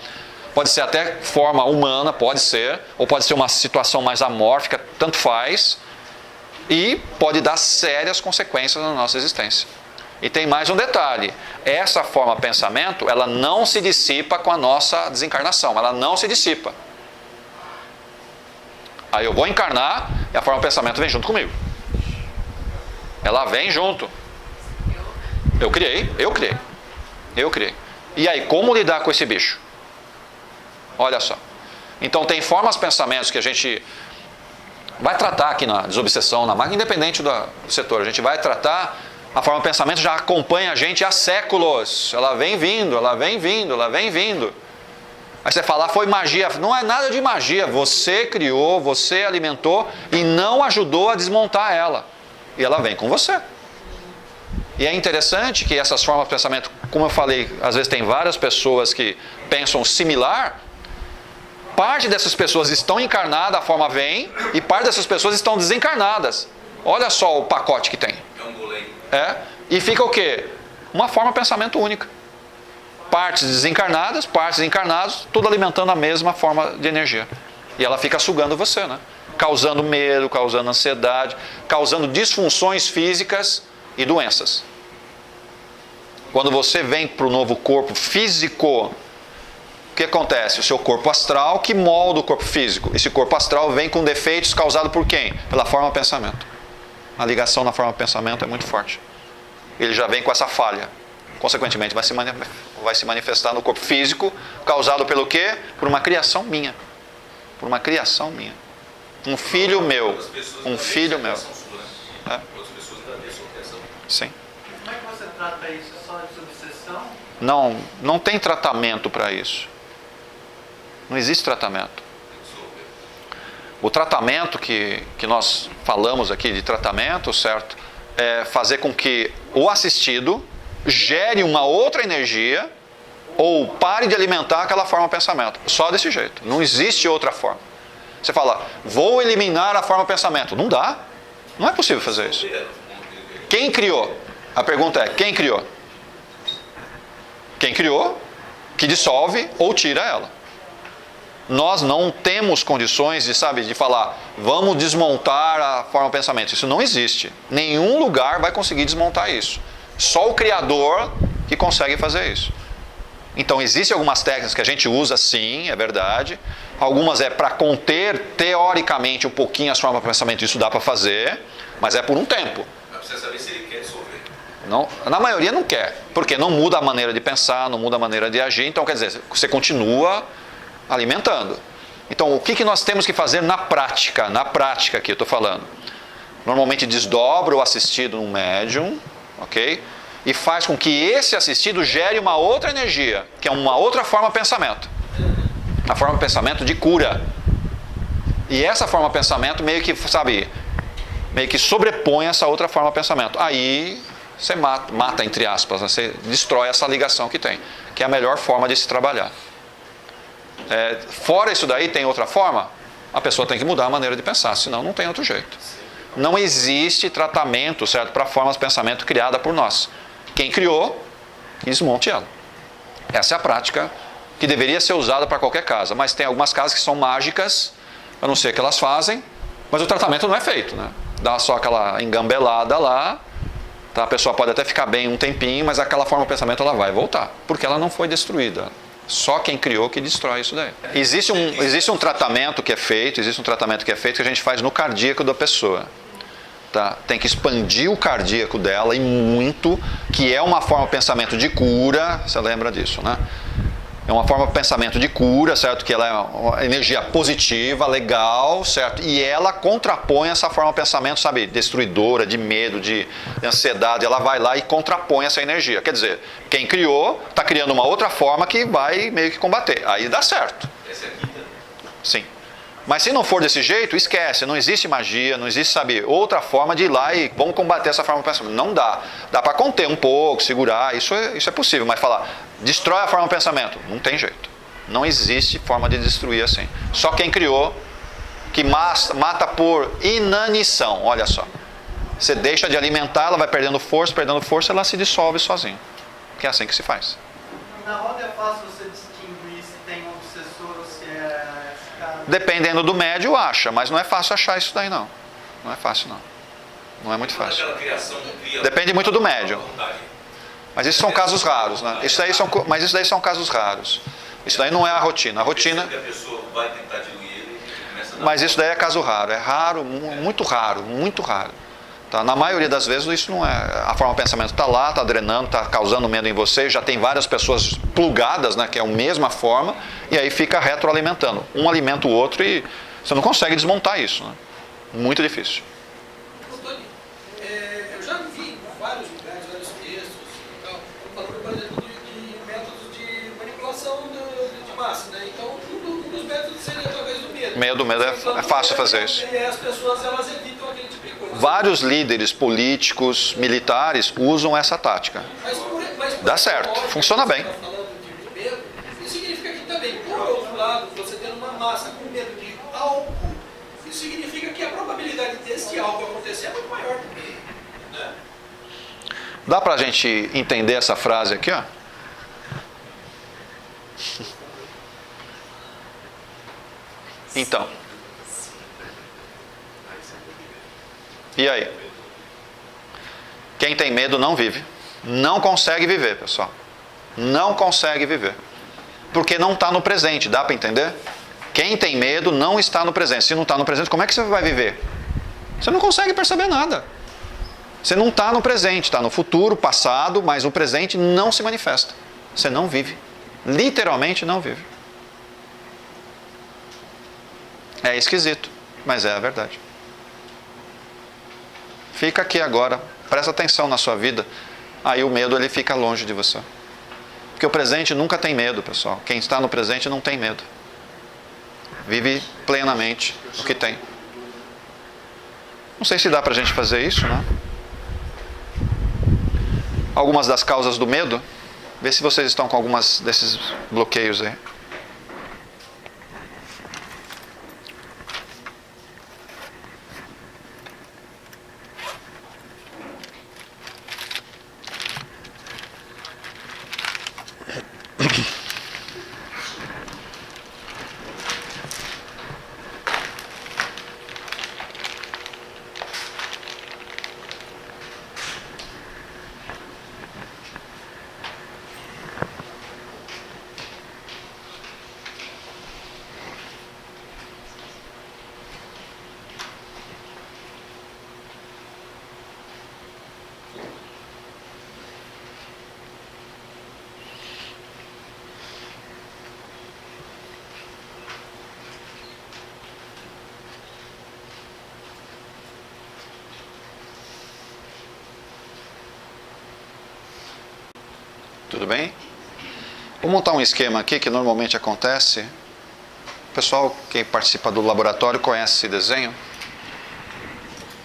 Pode ser até forma humana, pode ser. Ou pode ser uma situação mais amórfica, tanto faz. E pode dar sérias consequências na nossa existência. E tem mais um detalhe, essa forma de pensamento, ela não se dissipa com a nossa desencarnação, ela não se dissipa. Aí eu vou encarnar e a forma de pensamento vem junto comigo. Ela vem junto. Eu criei. E aí, como lidar com esse bicho? Olha só. Então tem formas de pensamentos que a gente vai tratar aqui na desobsessão, na máquina, independente do setor, a gente vai tratar. A forma de pensamento já acompanha a gente há séculos. Ela vem vindo. Aí você fala, foi magia. Não é nada de magia. Você criou, você alimentou e não ajudou a desmontar ela. E ela vem com você. E é interessante que essas formas de pensamento, como eu falei, às vezes tem várias pessoas que pensam similar. Parte dessas pessoas estão encarnadas, a forma vem, e parte dessas pessoas estão desencarnadas. Olha só o pacote que tem. E fica o quê? Uma forma de pensamento única. Partes desencarnadas, partes encarnados, tudo alimentando a mesma forma de energia. E ela fica sugando você, né? Causando medo, causando ansiedade, causando disfunções físicas e doenças. Quando você vem para o novo corpo físico, o que acontece? O seu corpo astral que molda o corpo físico. Esse corpo astral vem com defeitos causados por quem? Pela forma de pensamento. A ligação na forma de pensamento é muito forte. Ele já vem com essa falha. Consequentemente, vai se manifestar no corpo físico, causado pelo quê? Por uma criação minha. Um filho meu. É. Sim. Como é que você trata isso? Só de obsessão? Não tem tratamento para isso. Não existe tratamento. O tratamento que nós falamos aqui de tratamento, certo? É fazer com que o assistido gere uma outra energia ou pare de alimentar aquela forma de pensamento. Só desse jeito. Não existe outra forma. Você fala, vou eliminar a forma de pensamento. Não dá. Não é possível fazer isso. Quem criou? A pergunta é, quem criou? Quem criou, que dissolve ou tira ela. Nós não temos condições de falar, vamos desmontar a forma de pensamento. Isso não existe. Nenhum lugar vai conseguir desmontar isso. Só o Criador que consegue fazer isso. Então, existem algumas técnicas que a gente usa, sim, é verdade. Algumas é para conter, teoricamente, um pouquinho as formas de pensamento. Isso dá para fazer, mas é por um tempo. Mas precisa saber se ele quer dissolver. Não, na maioria não quer, porque não muda a maneira de pensar, não muda a maneira de agir. Então, quer dizer, você continua alimentando. Então, o que nós temos que fazer na prática? Na prática aqui, eu estou falando. Normalmente desdobra o assistido num médium, ok? E faz com que esse assistido gere uma outra energia, que é uma outra forma de pensamento. A forma de pensamento de cura. E essa forma de pensamento meio que sobrepõe essa outra forma de pensamento. Aí você mata entre aspas, você destrói essa ligação que tem, que é a melhor forma de se trabalhar. Fora isso daí, tem outra forma? A pessoa tem que mudar a maneira de pensar, senão não tem outro jeito. Não existe tratamento, certo, para formas de pensamento criada por nós. Quem criou, desmonte ela. Essa é a prática que deveria ser usada para qualquer casa, mas tem algumas casas que são mágicas, eu não sei o que elas fazem, mas o tratamento não é feito, né? Dá só aquela engambelada lá, tá? A pessoa pode até ficar bem um tempinho, mas aquela forma de pensamento ela vai voltar, porque ela não foi destruída. Só quem criou que destrói isso daí. Existe um tratamento que é feito, que a gente faz no cardíaco da pessoa. Tá? Tem que expandir o cardíaco dela e muito, que é uma forma de pensamento de cura, você lembra disso, né? É uma forma de pensamento de cura, certo? Que ela é uma energia positiva, legal, certo? E ela contrapõe essa forma de pensamento, sabe, destruidora, de medo, de ansiedade. Ela vai lá e contrapõe essa energia. Quer dizer, quem criou, está criando uma outra forma que vai meio que combater. Aí dá certo. Essa é a quinta? Sim. Mas se não for desse jeito, esquece. Não existe magia, não existe, sabe, outra forma de ir lá e vamos combater essa forma de pensamento. Não dá. Dá para conter um pouco, segurar, isso é possível. Mas falar, destrói a forma de pensamento, não tem jeito. Não existe forma de destruir assim. Só quem criou, que mata por inanição. Olha só. Você deixa de alimentar, ela vai perdendo força, ela se dissolve sozinha. Que é assim que se faz. Na roda é fácil você distinguir se tem um obsessor ou se é... Dependendo do médio, acha, mas não é fácil achar isso daí não. Não é fácil não. Não é muito fácil. Depende muito do médio. Mas isso são casos raros, né? Mas isso daí são casos raros. Isso daí não é a rotina. A rotina. Mas isso daí é caso raro. É raro, muito raro, muito raro. Tá? Na maioria das vezes isso não é. A forma de pensamento está lá, está drenando, está causando medo em você. Já tem várias pessoas plugadas, né? Que é a mesma forma. E aí fica retroalimentando. Um alimenta o outro e você não consegue desmontar isso, né? Muito difícil. Eu já vi em vários lugares, vários textos e tal, falando, por exemplo, de métodos de manipulação de massa, né? Então, um dos métodos seria através do medo. Medo é fácil fazer isso. E as pessoas, elas evitam aquele tipo de coisa. Vários líderes políticos, militares usam essa tática. Dá certo, funciona bem. Isso significa que também, por outro lado, você tendo uma massa com medo de algo, isso significa que a probabilidade desse algo acontecer é muito maior também. Né? Dá pra gente entender essa frase aqui, ó? Então. E aí? Quem tem medo não vive. Não consegue viver, pessoal. Não consegue viver. Porque não está no presente, dá para entender? Quem tem medo não está no presente. Se não está no presente, como é que você vai viver? Você não consegue perceber nada. Você não está no presente, está no futuro, passado, mas o presente não se manifesta. Você não vive. Literalmente não vive. É esquisito, mas é a verdade. Fica aqui agora, presta atenção na sua vida, aí o medo ele fica longe de você. Porque o presente nunca tem medo, pessoal. Quem está no presente não tem medo. Vive plenamente o que tem. Não sei se dá para a gente fazer isso, né? Algumas das causas do medo. Vê se vocês estão com algumas desses bloqueios aí. Tudo bem? Vou montar um esquema aqui que normalmente acontece. O pessoal que participa do laboratório conhece esse desenho.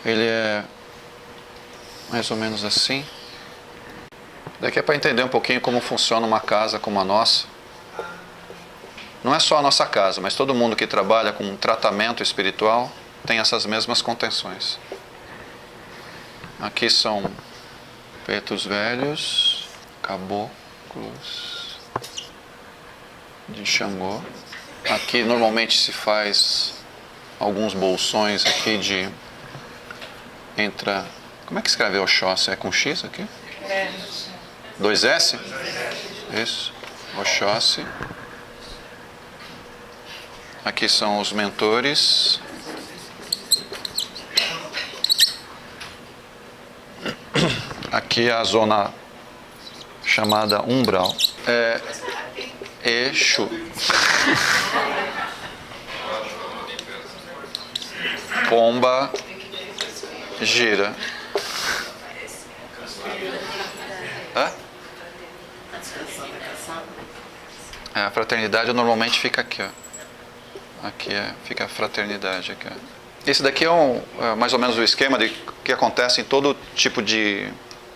Ele é mais ou menos assim. Daqui é para entender um pouquinho como funciona uma casa como a nossa. Não é só a nossa casa, mas todo mundo que trabalha com um tratamento espiritual tem essas mesmas contenções. Aqui são pretos velhos, caboclos de Xangô. Aqui normalmente se faz alguns bolsões aqui de como é que escreve Oxóssi? É com X aqui? 2S? Isso, Oxóssi. Aqui são os mentores. Aqui é a zona chamada umbral. É Exu. Pomba gira. Hã? A fraternidade normalmente fica aqui, ó. Aqui fica a fraternidade aqui, ó. Esse daqui é mais ou menos o esquema de que acontece em todo tipo de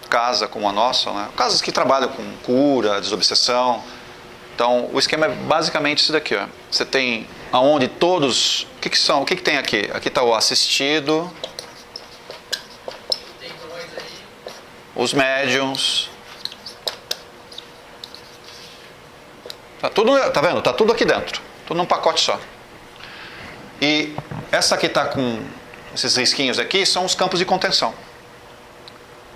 casa como a nossa, né? Casas que trabalham com cura, desobsessão. Então, o esquema é basicamente isso daqui, ó. Você tem aonde todos... O que tem aqui? Aqui está o assistido, os médiums. Tá vendo? Tá tudo aqui dentro. Tudo num pacote só. E essa aqui está com esses risquinhos aqui, são os campos de contenção.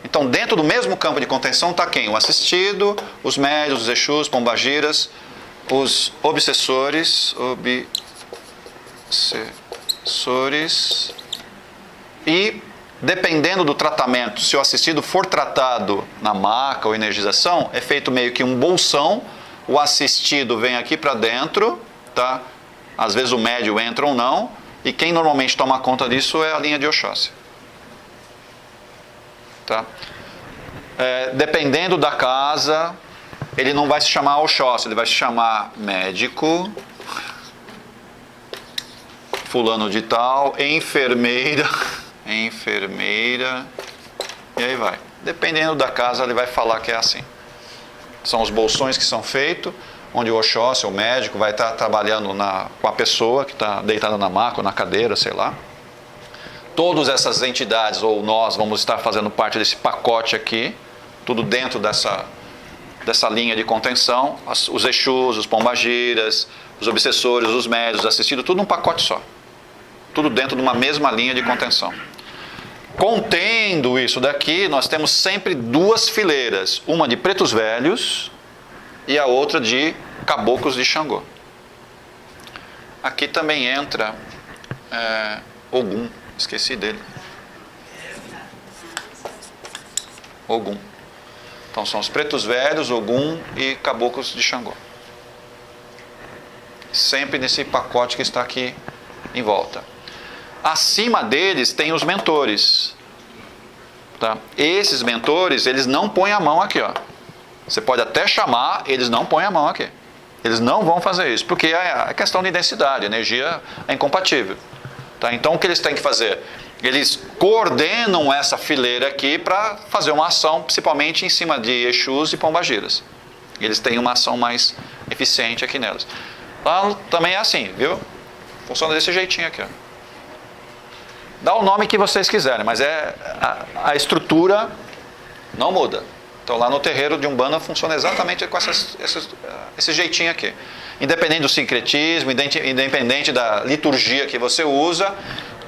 Então, dentro do mesmo campo de contenção está quem? O assistido, os médios, os exus, pombagiras, os obsessores, e dependendo do tratamento, se o assistido for tratado na maca ou energização, é feito meio que um bolsão, o assistido vem aqui para dentro, tá? Às vezes o médio entra ou não, e quem normalmente toma conta disso é a linha de Oxóssi. Tá? Dependendo da casa, ele não vai se chamar Oxóssi, ele vai se chamar médico, fulano de tal, enfermeira, e aí vai. Dependendo da casa, ele vai falar que é assim. São os bolsões que são feitos, onde o Oxóssi, o médico, vai estar trabalhando com a pessoa que está deitada na maca ou na cadeira, sei lá. Todas essas entidades, ou nós, vamos estar fazendo parte desse pacote aqui, tudo dentro dessa linha de contenção, os exus, os pombagiras, os obsessores, os médios, os assistidos, tudo num pacote só. Tudo dentro de uma mesma linha de contenção. Contendo isso daqui, nós temos sempre duas fileiras, uma de pretos velhos e a outra de caboclos de Xangô. Aqui também entra Ogum. Esqueci dele. Ogum. Então são os pretos velhos, Ogum e caboclos de Xangô. Sempre nesse pacote que está aqui em volta. Acima deles tem os mentores. Tá? Esses mentores, eles não põem a mão aqui, ó. Você pode até chamar, eles não põem a mão aqui. Eles não vão fazer isso, porque é questão de densidade, a energia é incompatível. Tá? Então o que eles têm que fazer? Eles coordenam essa fileira aqui para fazer uma ação, principalmente em cima de Exus e Pombagiras. Eles têm uma ação mais eficiente aqui nelas. Lá também é assim, viu? Funciona desse jeitinho aqui. Ó. Dá o nome que vocês quiserem, mas a estrutura não muda. Então lá no terreiro de Umbanda funciona exatamente com esse jeitinho aqui. Independente do sincretismo, independente da liturgia que você usa,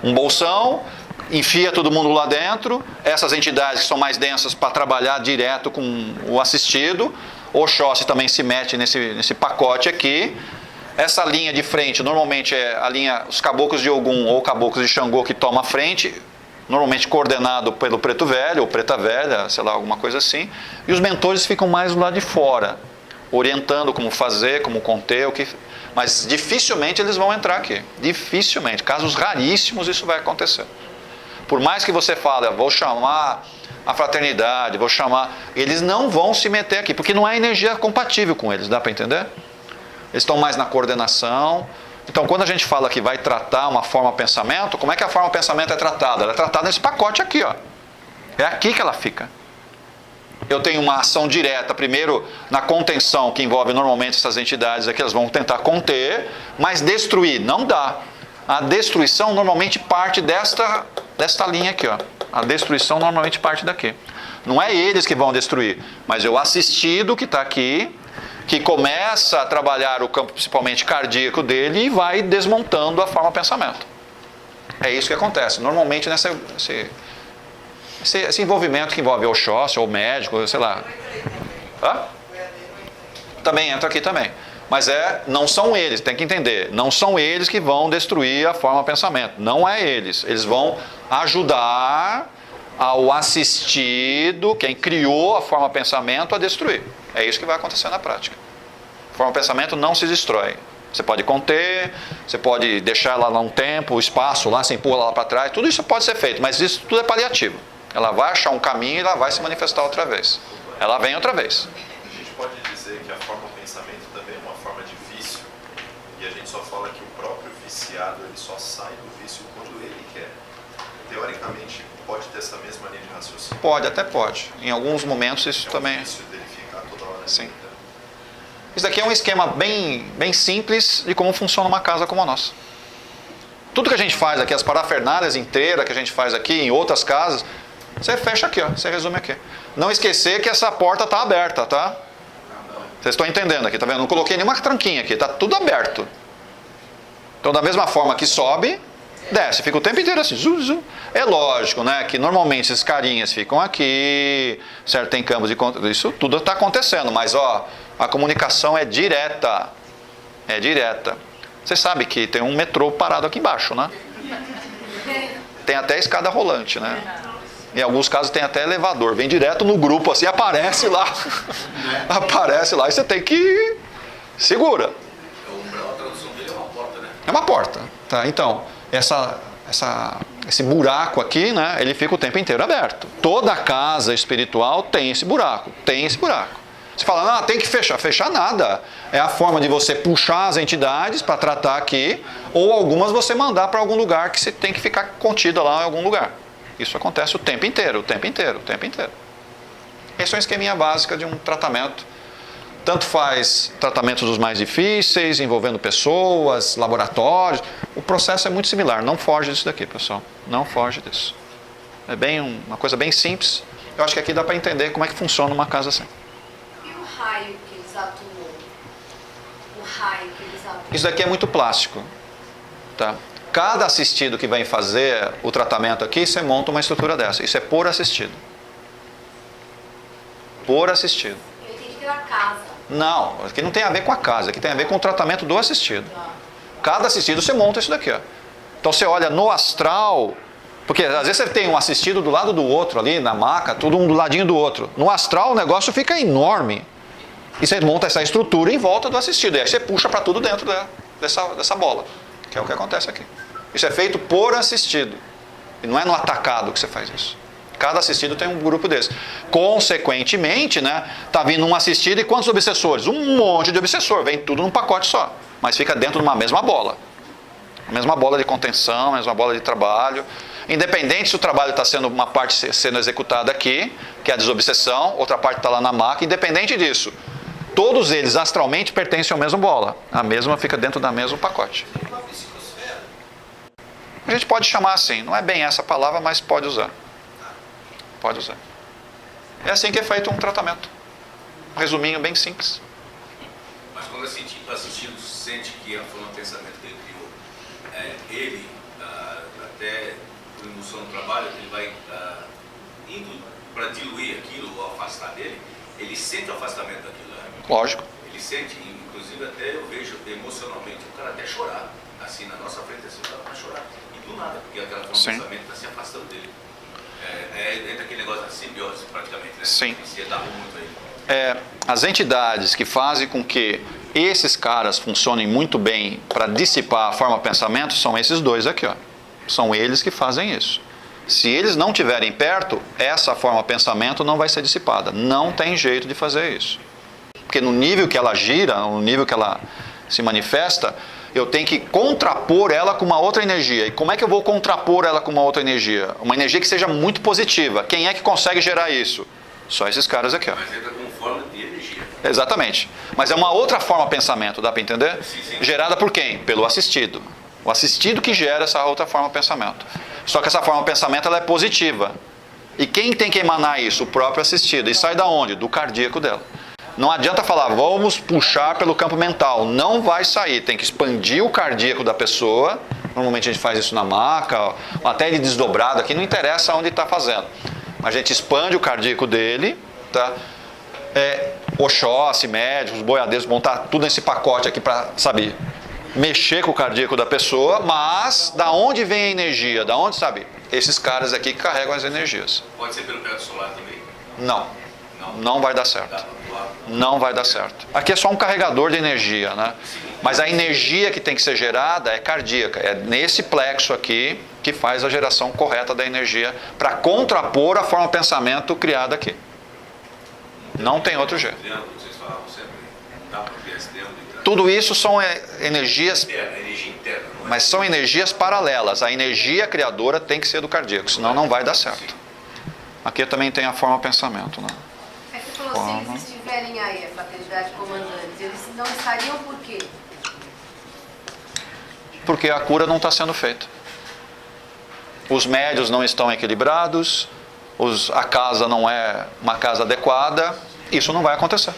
um bolsão, enfia todo mundo lá dentro, essas entidades que são mais densas para trabalhar direto com o assistido, o Oxóssi também se mete nesse pacote aqui. Essa linha de frente normalmente é a linha, os caboclos de Ogum ou caboclos de Xangô que toma a frente, normalmente coordenado pelo preto velho ou preta velha, sei lá, alguma coisa assim, e os mentores ficam mais do lado de fora, orientando como fazer, como conter, mas dificilmente eles vão entrar aqui, dificilmente, casos raríssimos isso vai acontecer. Por mais que você fale, vou chamar a fraternidade, vou chamar, eles não vão se meter aqui, porque não é energia compatível com eles, dá para entender? Eles estão mais na coordenação. Então, quando a gente fala que vai tratar uma forma pensamento, como é que a forma pensamento é tratada? Ela é tratada nesse pacote aqui, ó. É aqui que ela fica. Eu tenho uma ação direta, primeiro na contenção, que envolve normalmente essas entidades aqui, elas vão tentar conter, mas destruir, não dá. A destruição normalmente parte desta linha aqui, ó. A destruição normalmente parte daqui. Não é eles que vão destruir, mas é o assistido que está aqui, que começa a trabalhar o campo principalmente cardíaco dele e vai desmontando a forma pensamento. É isso que acontece. Normalmente esse envolvimento que envolve o Oxóssi ou o médico, sei lá. Hã? Também entra aqui também. Mas não são eles, tem que entender. Não são eles que vão destruir a forma pensamento. Não é eles. Eles vão ajudar ao assistido, quem criou a forma pensamento, a destruir. É isso que vai acontecer na prática. A forma pensamento não se destrói. Você pode conter, você pode deixar ela lá um tempo, o espaço lá, você empurra ela lá para trás, tudo isso pode ser feito, mas isso tudo é paliativo. Ela vai achar um caminho e ela vai se manifestar outra vez. Ela vem outra vez. A gente pode dizer que a forma pensamento também é uma forma de vício, e a gente só fala que o próprio viciado ele só sai do vício quando ele quer. Teoricamente, pode ter essa mesma linha de raciocínio? Pode, até pode. Em alguns momentos isso também... Vício dele ficar toda hora. Sim. Isso daqui é um esquema bem simples de como funciona uma casa como a nossa. Tudo que a gente faz aqui, as parafernálias inteiras que a gente faz aqui em outras casas, você fecha aqui, ó, você resume aqui. Não esquecer que essa porta está aberta, tá? Vocês estão entendendo aqui, tá vendo? Não coloquei nenhuma tranquinha aqui, tá tudo aberto. Então, da mesma forma que sobe, desce, fica o tempo inteiro assim, É lógico, né, que normalmente esses carinhas ficam aqui, certo? Tem campos de controle, isso tudo está acontecendo, mas ó, a comunicação é direta. É direta. Você sabe que tem um metrô parado aqui embaixo, né? Tem até escada rolante, né? Em alguns casos tem até elevador, vem direto no grupo assim, aparece lá. Aparece lá e você tem que segura. A tradução dele é uma porta, né? É uma porta, tá? Então, esse buraco aqui, né, ele fica o tempo inteiro aberto. Toda casa espiritual tem esse buraco, Você fala, não, tem que fechar. Fechar nada. É a forma de você puxar as entidades para tratar aqui, ou algumas você mandar para algum lugar que você tem que ficar contida lá em algum lugar. Isso acontece o tempo inteiro. Esse é um esqueminha básico de um tratamento. Tanto faz tratamentos dos mais difíceis, envolvendo pessoas, laboratórios. O processo é muito similar. Não foge disso daqui, pessoal. Não foge disso. É uma coisa bem simples. Eu acho que aqui dá para entender como é que funciona uma casa assim. E o raio que eles atuam? Isso daqui é muito plástico. Tá? Cada assistido que vem fazer o tratamento aqui, você monta uma estrutura dessa. Isso é por assistido. Por assistido. Eu entendi que era casa. Não, aqui não tem a ver com a casa, aqui tem a ver com o tratamento do assistido. Cada assistido você monta isso daqui, ó. Então você olha no astral, porque às vezes você tem um assistido do lado do outro ali, na maca, tudo um do ladinho do outro. No astral o negócio fica enorme. E você monta essa estrutura em volta do assistido. E aí você puxa para tudo dentro dessa bola, que é o que acontece aqui. Isso é feito por assistido. E não é no atacado que você faz isso. Cada assistido tem um grupo desse. Consequentemente, né, tá vindo um assistido e quantos obsessores? Um monte de obsessor, vem tudo num pacote só, mas fica dentro de uma mesma bola. A mesma bola de contenção, a mesma bola de trabalho. Independente se o trabalho está sendo uma parte sendo executada aqui, que é a desobsessão, outra parte está lá na maca, independente disso, todos eles astralmente pertencem ao mesmo bola. A mesma fica dentro do mesmo pacote. A gente pode chamar assim, não é bem essa palavra, mas pode usar. Pode usar. É assim que é feito um tratamento. Um resuminho bem simples. Mas quando o assistido sente que a forma de pensamento que ele criou, ele, até por indução do trabalho, ele vai indo para diluir aquilo ou afastar dele, ele sente o afastamento daquilo. Né? Lógico. Ele sente, inclusive até eu vejo emocionalmente o cara até chorar, assim na nossa frente, assim, o cara vai chorar. E do nada, porque aquela forma de pensamento está se afastando dele. É daquele negócio da simbiose, praticamente, né? Sim. Muito aí. As entidades que fazem com que esses caras funcionem muito bem para dissipar a forma de pensamento são esses dois aqui, ó. São eles que fazem isso. Se eles não estiverem perto, essa forma de pensamento não vai ser dissipada. Não tem jeito de fazer isso. Porque no nível que ela gira, no nível que ela se manifesta, eu tenho que contrapor ela com uma outra energia. E como é que eu vou contrapor ela com uma outra energia? Uma energia que seja muito positiva. Quem é que consegue gerar isso? Só esses caras aqui, ó. Mas entra com forma de energia. Exatamente. Mas é uma outra forma de pensamento, dá para entender? Sim. Gerada por quem? Pelo assistido. O assistido que gera essa outra forma de pensamento. Só que essa forma de pensamento ela é positiva. E quem tem que emanar isso? O próprio assistido. E sai da onde? Do cardíaco dela. Não adianta falar, vamos puxar pelo campo mental. Não vai sair. Tem que expandir o cardíaco da pessoa. Normalmente a gente faz isso na maca, até ele desdobrado aqui, não interessa onde está fazendo. A gente expande o cardíaco dele, tá? Oxóssi, médicos, boiadeiros, montar tudo nesse pacote aqui para, sabe, mexer com o cardíaco da pessoa, mas da onde vem a energia? Da onde, sabe? Esses caras aqui que carregam as energias. Pode ser pelo plexo solar também? Não vai dar certo. Não vai dar certo. Aqui é só um carregador de energia, né? Mas a energia que tem que ser gerada é cardíaca. É nesse plexo aqui que faz a geração correta da energia para contrapor a forma de pensamento criada aqui. Não tem outro jeito. Tudo isso são energias, mas são energias paralelas. A energia criadora tem que ser do cardíaco, senão não vai dar certo. Aqui também tem a forma de pensamento, né? Você falou, se eles estiverem aí, a fraternidade comandantes, eles não estariam por quê? Porque a cura não está sendo feita. Os médios não estão equilibrados, a casa não é uma casa adequada, isso não vai acontecer.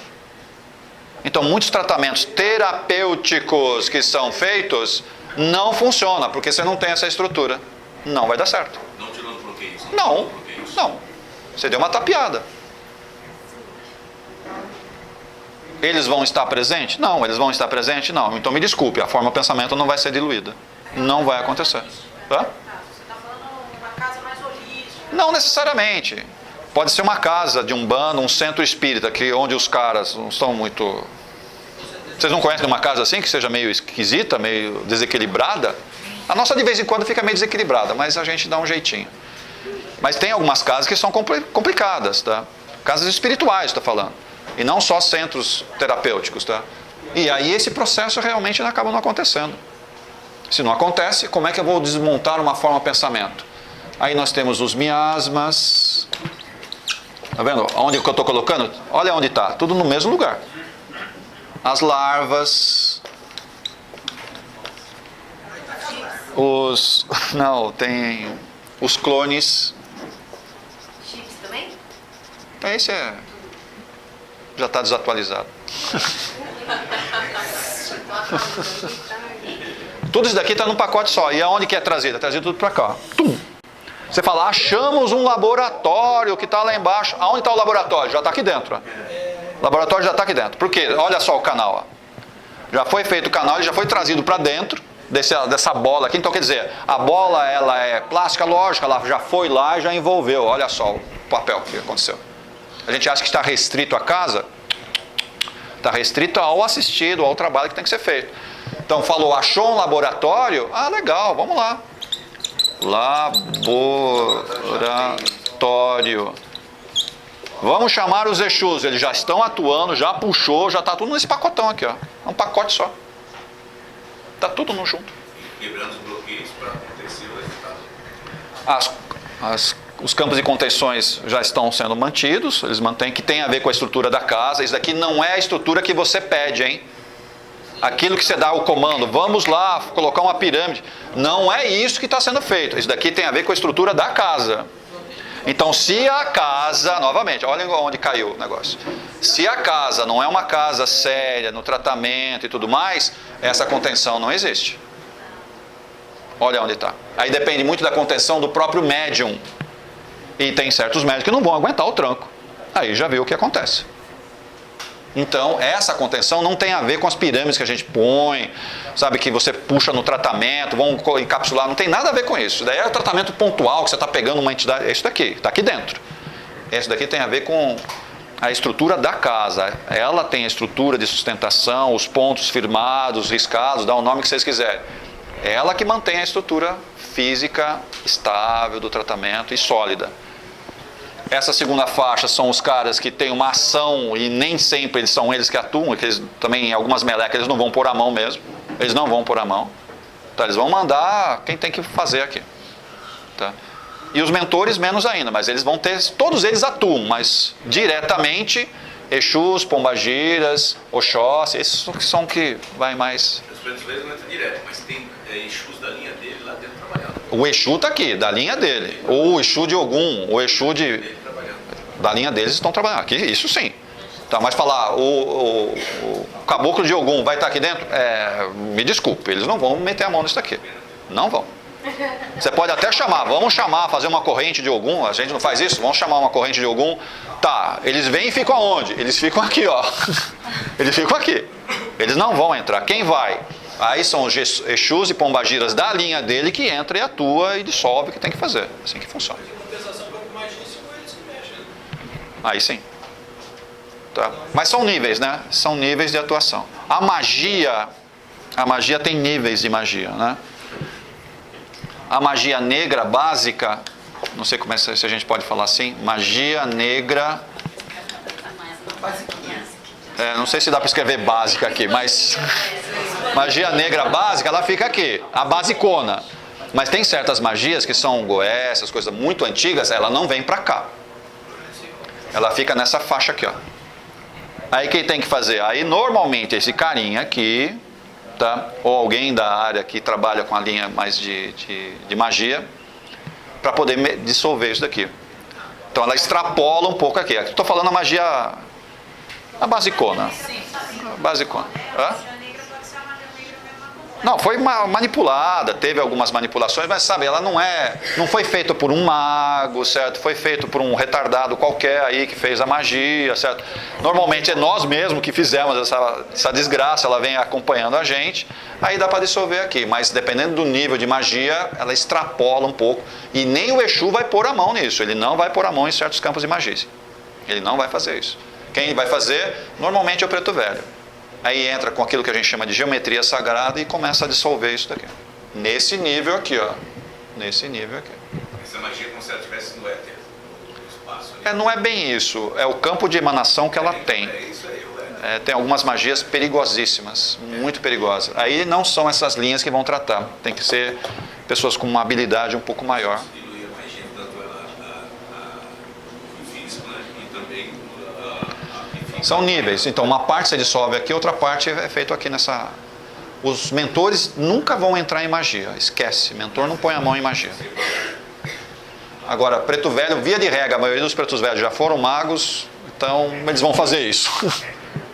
Então, muitos tratamentos terapêuticos que são feitos não funcionam, porque você não tem essa estrutura. Não vai dar certo. Não tirando bloqueios? Não. Você deu uma tapeada. Eles vão estar presentes? Não. Eles vão estar presentes? Não. Então me desculpe, a forma de pensamento não vai ser diluída. Não vai acontecer. Tá? Você está falando uma casa mais holística? Não necessariamente. Pode ser uma casa de umbanda, um centro espírita, onde os caras não estão muito... Vocês não conhecem uma casa assim, que seja meio esquisita, meio desequilibrada? A nossa de vez em quando fica meio desequilibrada, mas a gente dá um jeitinho. Mas tem algumas casas que são complicadas, tá? Casas espirituais, estou falando. E não só centros terapêuticos, tá? E aí esse processo realmente acaba não acontecendo. Se não acontece, como é que eu vou desmontar uma forma de pensamento? Aí nós temos os miasmas. Tá vendo? Onde que eu estou colocando? Olha onde está. Tudo no mesmo lugar. As larvas. Não, tem os clones. Chips também? Esse já está desatualizado. Tudo isso daqui está num pacote só. E aonde que é trazido? É trazido tudo para cá. Tum. Você fala, achamos um laboratório que está lá embaixo. Aonde está o laboratório? Já está aqui dentro. Ó. O laboratório já está aqui dentro. Por quê? Olha só o canal. Ó. Já foi feito o canal, ele já foi trazido para dentro dessa bola aqui. Então, quer dizer, a bola ela é plástica, lógica, ela já foi lá e já envolveu. Olha só o papel que aconteceu. A gente acha que está restrito à casa. Está restrito ao assistido, ao trabalho que tem que ser feito. Então, falou, achou um laboratório? Ah, legal, vamos lá. respiratório. Vamos chamar os Exus, eles já estão atuando, já puxou, já está tudo nesse pacotão aqui, ó. É um pacote só. Está tudo no junto. Quebrando os bloqueios para acontecer o resultado. Os campos de contenções já estão sendo mantidos, eles mantêm, que tem a ver com a estrutura da casa. Isso daqui não é a estrutura que você pede, hein? Aquilo que você dá o comando, vamos lá colocar uma pirâmide. Não é isso que está sendo feito. Isso daqui tem a ver com a estrutura da casa. Então, se a casa, novamente, olha onde caiu o negócio. Se a casa não é uma casa séria no tratamento e tudo mais, essa contenção não existe. Olha onde está. Aí depende muito da contenção do próprio médium. E tem certos médiums que não vão aguentar o tranco. Aí já viu o que acontece. Então, essa contenção não tem a ver com as pirâmides que a gente põe, sabe, que você puxa no tratamento, vão encapsular, não tem nada a ver com isso. Isso daí é o tratamento pontual, que você está pegando uma entidade, é isso daqui, está aqui dentro. Esse daqui tem a ver com a estrutura da casa. Ela tem a estrutura de sustentação, os pontos firmados, riscados, dá o nome que vocês quiserem. Ela que mantém a estrutura física estável do tratamento e sólida. Essa segunda faixa são os caras que têm uma ação e nem sempre eles são eles que atuam, que eles também em algumas melecas eles não vão pôr a mão mesmo. Eles não vão pôr a mão. Então eles vão mandar quem tem que fazer aqui. Tá? E os mentores menos ainda, mas eles vão ter, todos eles atuam, mas diretamente, Exus, Pombagiras, Oxóssi, esses são que vai mais... Os pretos não entram direto, mas tem Exus da linha dele lá dentro trabalhando. O Exu está aqui, da linha dele. Ou o Exu de Ogum, o Exu da linha deles estão trabalhando aqui, isso sim. Tá, mas falar, o caboclo de Ogum vai estar aqui dentro? Me desculpe, eles não vão meter a mão nisso daqui. Não vão. Você pode até chamar, vamos chamar, fazer uma corrente de Ogum, a gente não faz isso, vamos chamar uma corrente de Ogum. Tá, eles vêm e ficam aonde? Eles ficam aqui, ó. Eles ficam aqui. Eles não vão entrar. Quem vai? Aí são os Exus e Pombagiras da linha dele que entra e atua e dissolve o que tem que fazer. Assim que funciona. Aí sim. Tá. Mas são níveis, né? São níveis de atuação. A magia tem níveis de magia, né? A magia negra básica, não sei como se a gente pode falar assim, magia negra... não sei se dá para escrever básica aqui, mas magia negra básica, ela fica aqui, a basicona. Mas tem certas magias que são goé, essas coisas muito antigas, ela não vem para cá. Ela fica nessa faixa aqui, ó. Aí quem tem que fazer? Aí normalmente esse carinha aqui, tá? Ou alguém da área que trabalha com a linha mais de magia, para poder dissolver isso daqui. Então ela extrapola um pouco aqui. Estou falando a magia, a basicona. A basicona. Hã? Não, foi manipulada, teve algumas manipulações, mas sabe, ela não foi feita por um mago, certo? Foi feito por um retardado qualquer aí que fez a magia, certo? Normalmente é nós mesmos que fizemos essa desgraça, ela vem acompanhando a gente, aí dá para dissolver aqui, mas dependendo do nível de magia, ela extrapola um pouco, e nem o Exu vai pôr a mão nisso, ele não vai pôr a mão em certos campos de magia, ele não vai fazer isso. Quem vai fazer, normalmente é o preto velho. Aí entra com aquilo que a gente chama de geometria sagrada e começa a dissolver isso daqui. Nesse nível aqui, ó. Nesse nível aqui. Essa magia é como se ela estivesse no éter, no espaço. Ali. Não é bem isso. É o campo de emanação que ela tem. É isso aí, tem algumas magias perigosíssimas, muito perigosas. Aí não são essas linhas que vão tratar. Tem que ser pessoas com uma habilidade um pouco maior. São níveis, então uma parte você dissolve aqui, outra parte é feito aqui nessa... Os mentores nunca vão entrar em magia, esquece, mentor não põe a mão em magia. Agora, preto velho, via de regra, a maioria dos pretos velhos já foram magos, então eles vão fazer isso.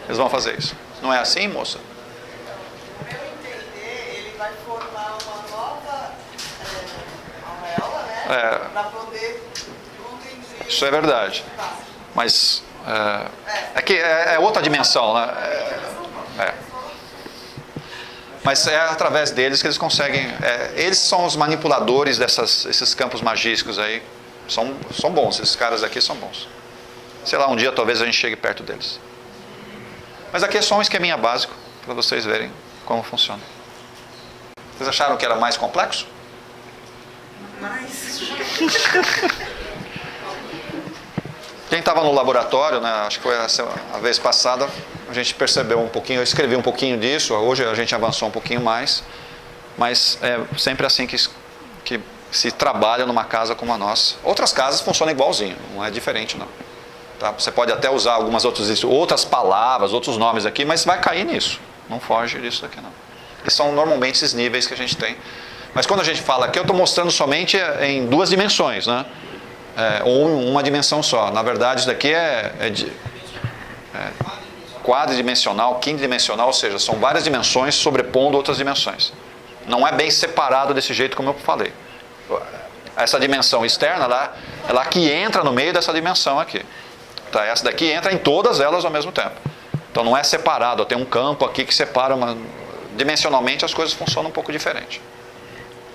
Eles vão fazer isso. Não é assim, moça? Para eu entender, ele vai formar uma nova auréola, né? Para poder nutrir. Isso é verdade. Mas... é outra dimensão, né? Mas é através deles que eles conseguem... eles são os manipuladores desses campos magísticos aí. São bons, esses caras aqui são bons. Sei lá, um dia talvez a gente chegue perto deles. Mas aqui é só um esqueminha básico, para vocês verem como funciona. Vocês acharam que era mais complexo? Mais. Quem estava no laboratório, né, acho que foi a vez passada, a gente percebeu um pouquinho, eu escrevi um pouquinho disso, hoje a gente avançou um pouquinho mais, mas é sempre assim que se trabalha numa casa como a nossa. Outras casas funcionam igualzinho, não é diferente não. Tá? Você pode até usar algumas outras palavras, outros nomes aqui, mas vai cair nisso, não foge disso daqui não. E são normalmente esses níveis que a gente tem. Mas quando a gente fala aqui, eu estou mostrando somente em 2 dimensões, né? Ou uma dimensão só. Na verdade, isso daqui é quadridimensional, quindidimensional, ou seja, são várias dimensões sobrepondo outras dimensões. Não é bem separado desse jeito como eu falei. Essa dimensão externa, ela que entra no meio dessa dimensão aqui. Tá? Essa daqui entra em todas elas ao mesmo tempo. Então não é separado, tem um campo aqui que separa, dimensionalmente as coisas funcionam um pouco diferente.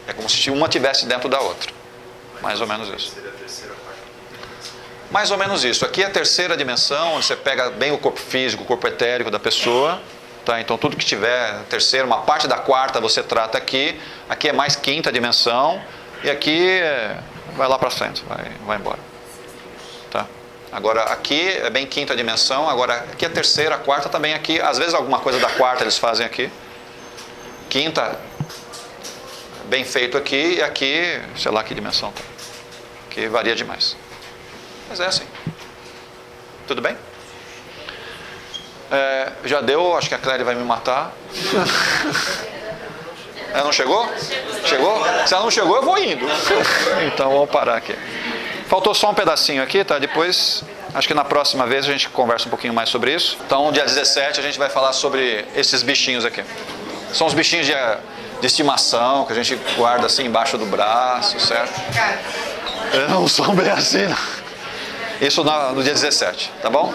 É como se uma estivesse dentro da outra. Mais ou menos isso. Mais ou menos isso. Aqui é a terceira dimensão, onde você pega bem o corpo físico, o corpo etérico da pessoa. Tá? Então tudo que tiver terceira, uma parte da quarta você trata aqui. Aqui é mais quinta dimensão. E aqui vai lá para frente, vai embora. Tá? Agora aqui é bem quinta dimensão. Agora aqui é terceira, a quarta também aqui. Às vezes alguma coisa da quarta eles fazem aqui. Quinta, bem feito aqui. E aqui, sei lá que dimensão tá. Aqui varia demais. Mas é assim. Tudo bem? Já deu, acho que a Clélia vai me matar. Ela não chegou? Chegou? Se ela não chegou, eu vou indo. Então vamos parar aqui. Faltou só um pedacinho aqui, tá? Depois, acho que na próxima vez a gente conversa um pouquinho mais sobre isso. Então, dia 17 a gente vai falar sobre esses bichinhos aqui. São os bichinhos de estimação que a gente guarda assim embaixo do braço, certo? Não são bem assim, não. Isso no dia 17, tá bom?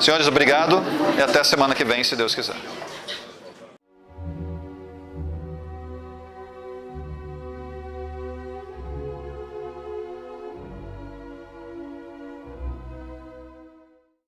Senhores, obrigado e até a semana que vem, se Deus quiser.